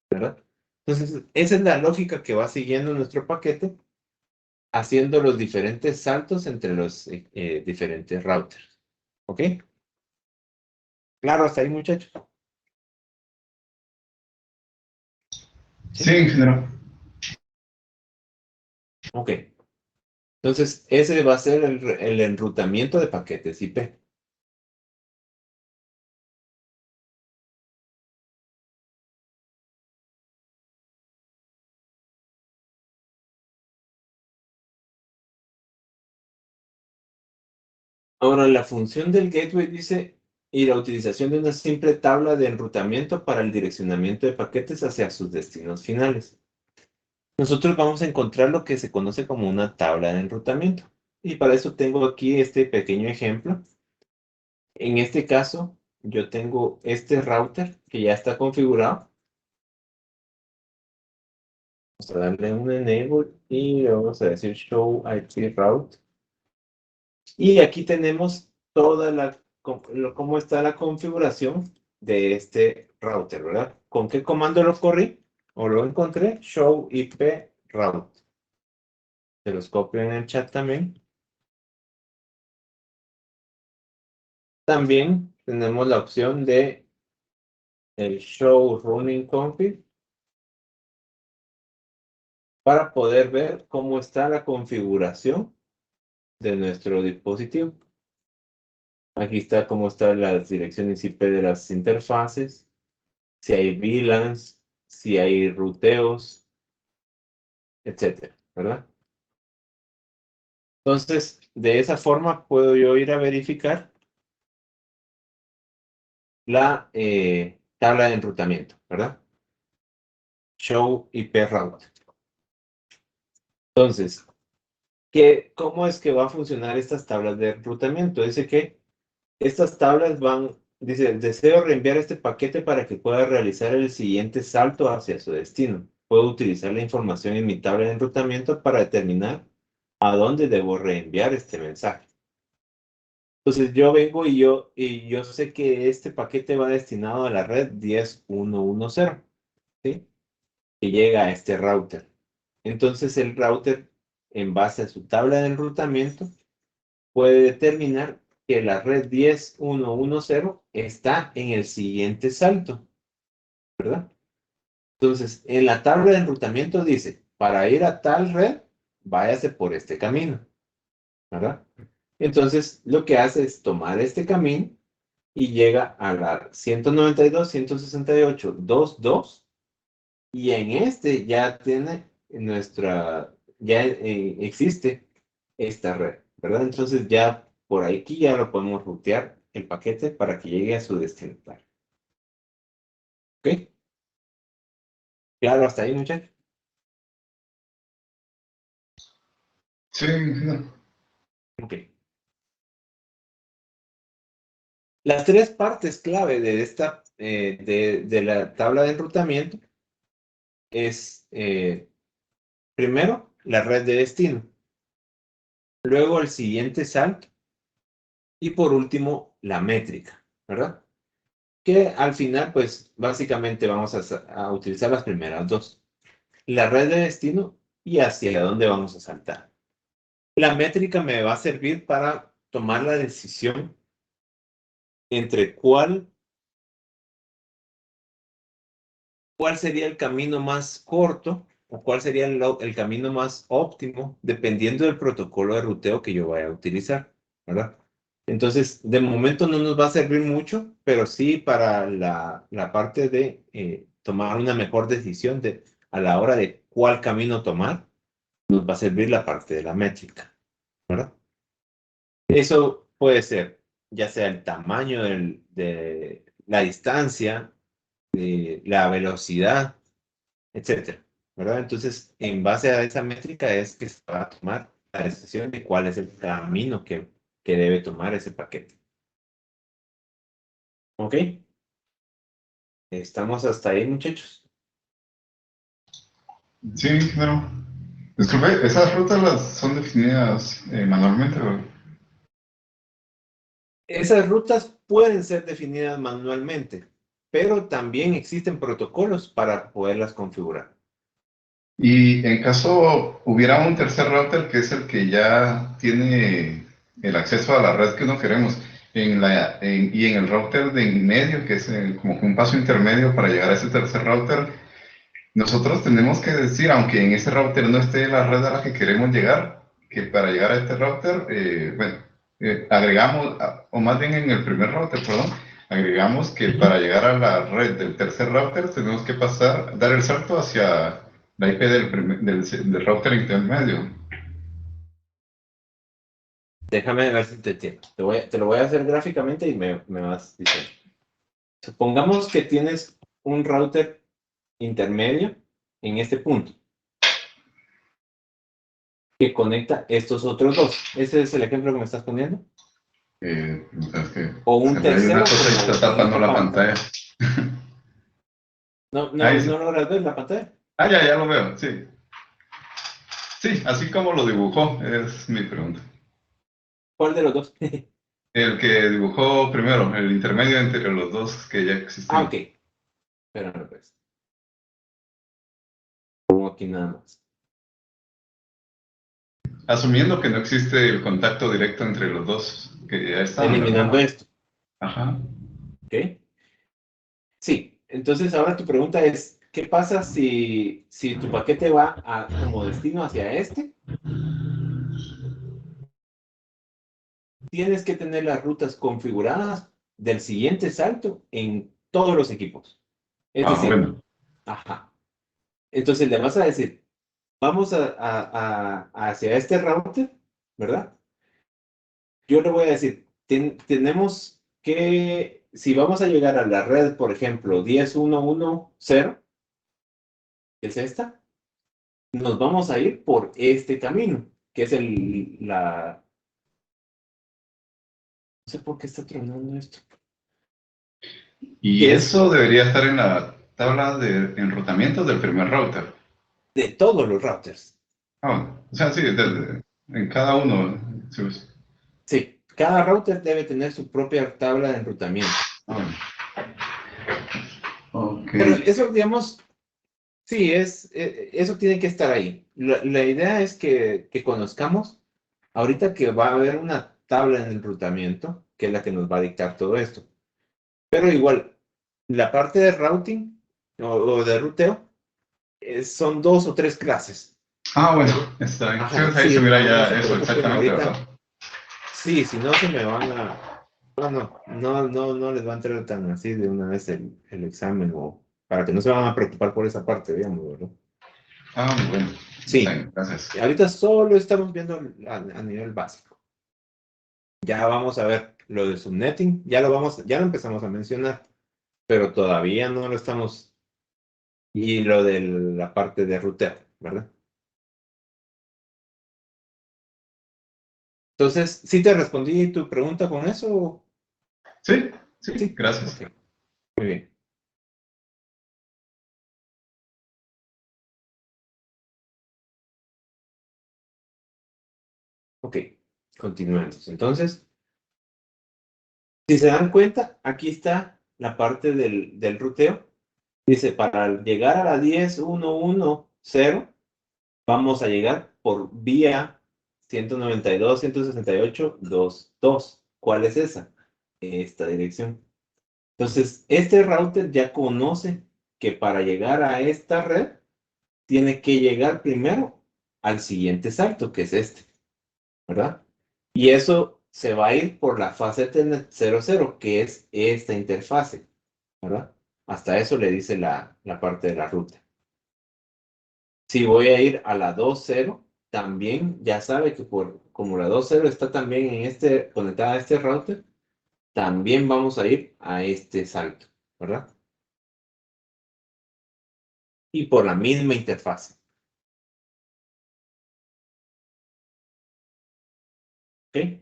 ¿verdad? Entonces, esa es la lógica que va siguiendo nuestro paquete, haciendo los diferentes saltos entre los diferentes routers. ¿Ok? Claro, hasta ahí, muchachos. Sí, ingeniero. Ok. Entonces, ese va a ser el enrutamiento de paquetes IP. Ahora, la función del gateway dice, y la utilización de una simple tabla de enrutamiento para el direccionamiento de paquetes hacia sus destinos finales. Nosotros vamos a encontrar lo que se conoce como una tabla de enrutamiento. Y para eso tengo aquí este pequeño ejemplo. En este caso, yo tengo este router que ya está configurado. Vamos a darle un enable y le vamos a decir show IP route. Y aquí tenemos toda cómo está la configuración de este router, ¿verdad? ¿Con qué comando lo corrí? O lo encontré, show IP route. Se los copio en el chat también. También tenemos la opción de el show running config para poder ver cómo está la configuración de nuestro dispositivo. Aquí está cómo están las direcciones IP de las interfaces, si hay VLANs, si hay ruteos, etcétera, ¿verdad? Entonces, de esa forma puedo yo ir a verificar la tabla de enrutamiento, ¿verdad? Show IP route. Entonces, ¿cómo es que va a funcionar estas tablas de enrutamiento? Dice que estas tablas dice, deseo reenviar este paquete para que pueda realizar el siguiente salto hacia su destino. Puedo utilizar la información en mi tabla de enrutamiento para determinar a dónde debo reenviar este mensaje. Entonces yo vengo y yo sé que este paquete va destinado a la red 10.1.1.0, ¿sí? Que llega a este router. Entonces el router, en base a su tabla de enrutamiento, puede determinar que la red 10.1.1.0 está en el siguiente salto, ¿verdad? Entonces, en la tabla de enrutamiento dice, para ir a tal red, váyase por este camino, ¿verdad? Entonces, lo que hace es tomar este camino y llega a la 192.168.2.2 y en este ya tiene ya existe esta red, ¿verdad? Entonces ya por aquí ya lo podemos rutear el paquete para que llegue a su destinatario. ¿Ok? Claro, hasta ahí, muchachos. Sí, no. Ok. Las tres partes clave de esta, de la tabla de enrutamiento es, primero, la red de destino. Luego el siguiente salto. Y por último, la métrica, ¿verdad? Que al final, pues, básicamente vamos a utilizar las primeras dos. La red de destino y hacia dónde vamos a saltar. La métrica me va a servir para tomar la decisión entre cuál sería el camino más corto o cuál sería el camino más óptimo, dependiendo del protocolo de ruteo que yo vaya a utilizar, ¿verdad? Entonces, de momento no nos va a servir mucho, pero sí para la parte de tomar una mejor decisión a la hora de cuál camino tomar, nos va a servir la parte de la métrica, ¿verdad? Eso puede ser ya sea el tamaño de la distancia, la velocidad, etcétera, ¿verdad? Entonces, en base a esa métrica es que se va a tomar la decisión de cuál es el camino que debe tomar ese paquete. ¿Ok? ¿Estamos hasta ahí, muchachos? Sí, claro. Disculpe, ¿esas rutas son definidas manualmente? Esas rutas pueden ser definidas manualmente, pero también existen protocolos para poderlas configurar. Y en caso hubiera un tercer router que es el que ya tiene el acceso a la red que no queremos, y en el router de en medio, que es como que un paso intermedio para llegar a ese tercer router, nosotros tenemos que decir, aunque en ese router no esté la red a la que queremos llegar, que para llegar a este router, agregamos, o más bien en el primer router, perdón, agregamos que para llegar a la red del tercer router tenemos que dar el salto hacia la IP del router intermedio. Déjame ver si te entiendo. Te lo voy a hacer gráficamente y me vas diciendo. Supongamos que tienes un router intermedio en este punto. que conecta estos otros dos. ¿Ese es el ejemplo que me estás poniendo? Es que O un hay tercero. una cosa que como está tapando en la esta pantalla. No, Ahí sí. no logras ver la pantalla. Ah, ya lo veo, sí. Sí, así como lo dibujó, es mi pregunta. ¿Cuál de los dos? El que dibujó primero, el intermedio entre los dos que ya existían. Ok. Espérame, pues. Pongo aquí nada más. Asumiendo que no existe el contacto directo entre los dos, que ya están, Eliminando ¿verdad? esto. Ajá. ¿Ok? Sí. Entonces ahora tu pregunta es, ¿qué pasa si tu paquete va como destino hacia este? Tienes que tener las rutas configuradas del siguiente salto en todos los equipos. Es Ah, decir, bueno. ajá. Entonces le vas a decir, vamos hacia este router, ¿verdad? Yo le voy a decir, tenemos que, si vamos a llegar a la red, por ejemplo, 10.1.1.0, que es esta, nos vamos a ir por este camino, que es no sé por qué está tronando esto. Y Que es eso debería estar en la tabla de enrutamiento del primer router. de todos los routers. Ah, o sea, sí, en cada uno. Sí, pues. Sí, cada router debe tener su propia tabla de enrutamiento. Ah, ok. Pero eso, digamos, sí, eso tiene que estar ahí. La idea es que conozcamos, ahorita que va a haber una tabla de enrutamiento, que es la que nos va a dictar todo esto. Pero igual, la parte de routing o de ruteo son 2 o 3 clases. Ah, bueno, está bien. Sí, Ajá, pues ahí se sí, mira no ya se eso preocupen exactamente, ahorita. ¿verdad? Sí, si no se me van a... Bueno, no les va a entrar tan así de una vez el examen o para que no se van a preocupar por esa parte, digamos, ¿verdad? Ah, muy bueno. Está Sí, bien, gracias. ahorita solo estamos viendo a nivel básico. Ya vamos a ver lo de subnetting, ya lo empezamos a mencionar, pero todavía no lo estamos. Y lo de la parte de ruteo, ¿verdad? Entonces, ¿sí te respondí tu pregunta con eso? Sí, sí, Sí. gracias. Ok, muy bien. Ok, continuemos. Entonces, si se dan cuenta, aquí está la parte del ruteo. Dice, para llegar a la 10.1.1.0, vamos a llegar por vía 192.168.2.2. ¿Cuál es esa? Esta dirección. Entonces, este router ya conoce que para llegar a esta red, tiene que llegar primero al siguiente salto, que es este, ¿verdad? Y eso se va a ir por la fase Telnet 00, que es esta interfase, ¿verdad? Hasta eso le dice la parte de la ruta. Si voy a ir a la 2.0, también ya sabe que como la 2.0 está también conectada a este router, también vamos a ir a este salto, ¿verdad? Y por la misma interfase. ¿Ok?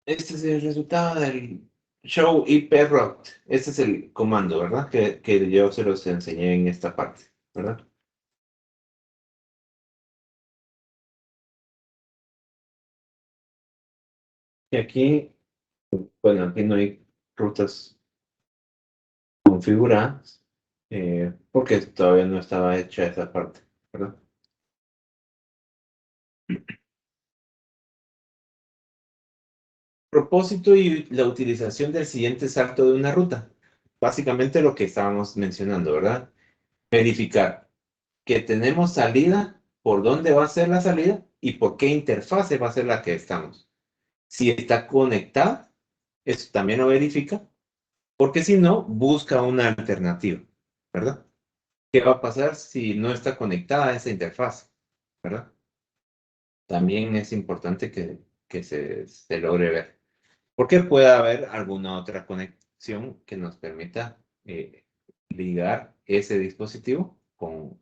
Este es el resultado del show IP route. Este es el comando, ¿verdad? Que yo se los enseñé en esta parte, ¿verdad? Y aquí, bueno, aquí no hay rutas configuradas, porque todavía no estaba hecha esa parte, ¿verdad? Propósito y la utilización del siguiente salto de una ruta. Básicamente lo que estábamos mencionando, ¿verdad? Verificar que tenemos salida, por dónde va a ser la salida y por qué interfase va a ser la que estamos. Si está conectada, eso también lo verifica, porque si no, busca una alternativa, ¿verdad? ¿Qué va a pasar si no está conectada a esa interfaz? ¿Verdad? También es importante que se logre ver. Porque puede haber alguna otra conexión que nos permita ligar ese dispositivo con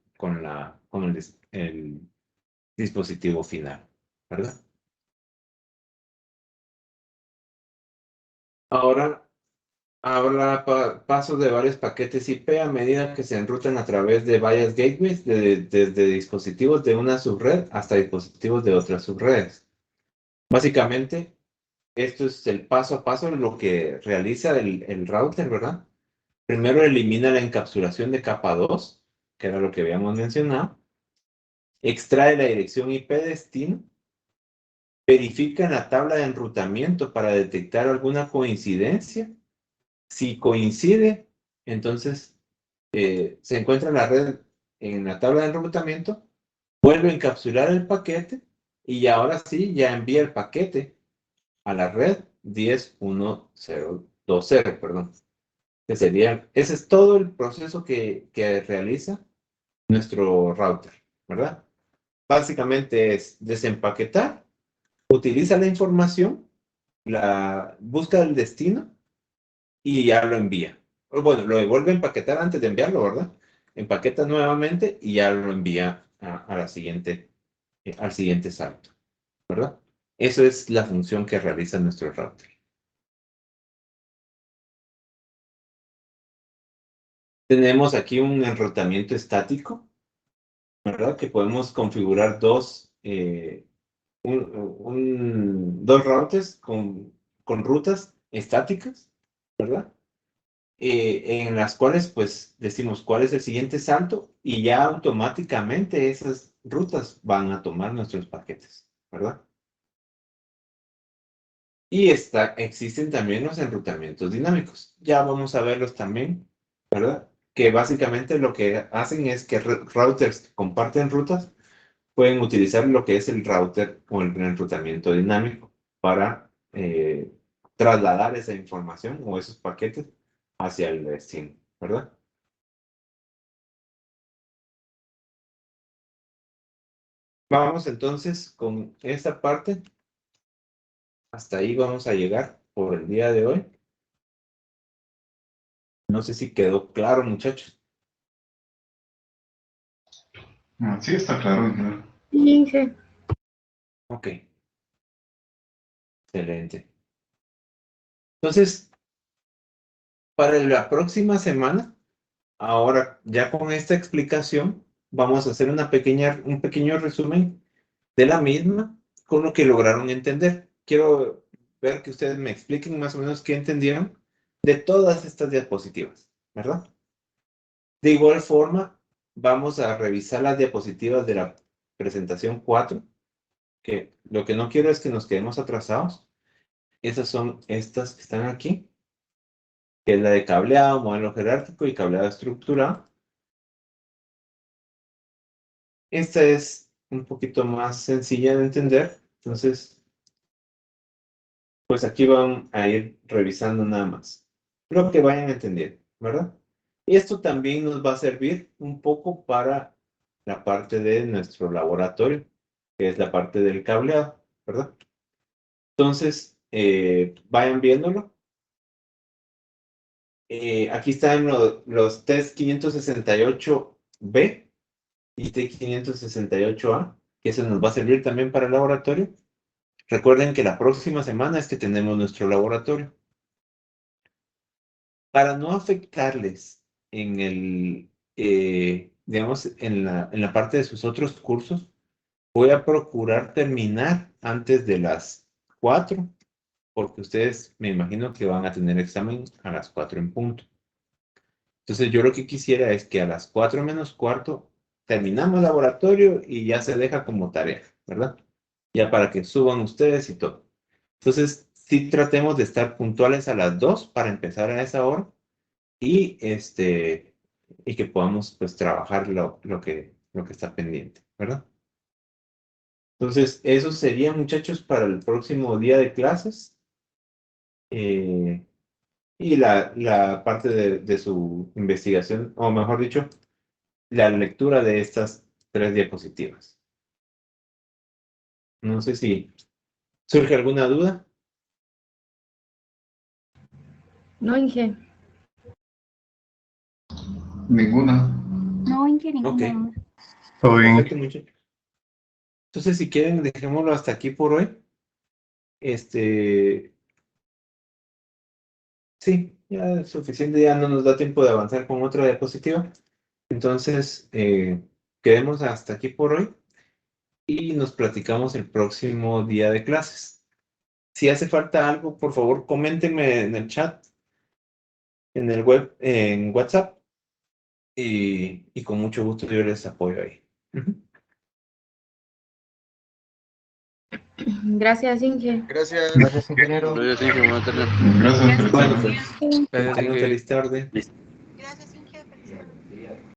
el dispositivo final, ¿verdad? Ahora habla pasos de varios paquetes IP a medida que se enrutan a través de varias gateways, desde dispositivos de una subred hasta dispositivos de otras subredes. Básicamente, esto es el paso a paso, lo que realiza el router, ¿verdad? Primero elimina la encapsulación de capa 2, que era lo que habíamos mencionado. Extrae la dirección IP destino. Verifica en la tabla de enrutamiento para detectar alguna coincidencia. Si coincide, entonces se encuentra la red en la tabla de enrutamiento, vuelve a encapsular el paquete y ahora sí ya envía el paquete a la red 10.1.0.2.0, perdón. Ese es todo el proceso que realiza nuestro router, ¿verdad? Básicamente es desempaquetar, utiliza la información, busca el destino y ya lo envía. Bueno, lo vuelve a empaquetar antes de enviarlo, ¿verdad? Empaqueta nuevamente y ya lo envía al siguiente salto, ¿verdad? Eso es la función que realiza nuestro router. Tenemos aquí un enrutamiento estático, ¿verdad? Que podemos configurar dos routers con rutas estáticas, ¿verdad? En las cuales pues decimos cuál es el siguiente salto y ya automáticamente esas rutas van a tomar nuestros paquetes, ¿verdad? Y existen también los enrutamientos dinámicos. Ya vamos a verlos también, ¿verdad? Que básicamente lo que hacen es que routers que comparten rutas pueden utilizar lo que es el router o el enrutamiento dinámico para trasladar esa información o esos paquetes hacia el destino, ¿verdad? Vamos entonces con esta parte. Hasta ahí vamos a llegar por el día de hoy. No sé si quedó claro, muchachos. Sí, está claro, ingeniero. Sí, sí. Ok. Excelente. Entonces, para la próxima semana, ahora ya con esta explicación, vamos a hacer un pequeño resumen de la misma con lo que lograron entender. Quiero ver que ustedes me expliquen más o menos qué entendieron de todas estas diapositivas, ¿verdad? De igual forma, vamos a revisar las diapositivas de la presentación 4, que lo que no quiero es que nos quedemos atrasados. Esas son estas que están aquí, que es la de cableado, modelo jerárquico y cableado estructurado. Esta es un poquito más sencilla de entender, entonces, pues aquí van a ir revisando nada más lo que vayan entendiendo, ¿verdad? Y esto también nos va a servir un poco para la parte de nuestro laboratorio, que es la parte del cableado, ¿verdad? Entonces, vayan viéndolo. Aquí están los test 568B y T568A, que eso nos va a servir también para el laboratorio. Recuerden que la próxima semana es que tenemos nuestro laboratorio. Para no afectarles digamos, en la parte de sus otros cursos, voy a procurar terminar antes de las 4, porque ustedes me imagino que van a tener examen a las 4 en punto. Entonces yo lo que quisiera es que a las 4 menos cuarto terminamos el laboratorio y ya se deja como tarea, ¿verdad? Ya para que suban ustedes y todo. Entonces, sí tratemos de estar puntuales a las 2 para empezar a esa hora y que podamos pues trabajar lo que está pendiente, ¿verdad? Entonces, eso sería, muchachos, para el próximo día de clases. Y la parte de su investigación, o mejor dicho, la lectura de estas 3 diapositivas. No sé si surge alguna duda. No, Inge. Ninguna. No, en que ninguna. Ok. Todo bien. Perfecto, muchachos. Entonces, si quieren, dejémoslo hasta aquí por hoy. Sí, ya es suficiente, ya no nos da tiempo de avanzar con otra diapositiva. Entonces, quedemos hasta aquí por hoy y nos platicamos el próximo día de clases. Si hace falta algo, por favor, coméntenme en el chat, en el web, en WhatsApp, y con mucho gusto yo les apoyo ahí. Ujú. Gracias, Inge. Gracias, ingeniero. Gracias, Inge, buenas tardes. Gracias, Bueno, Felipe. pues, que tengan feliz tarde. Listo.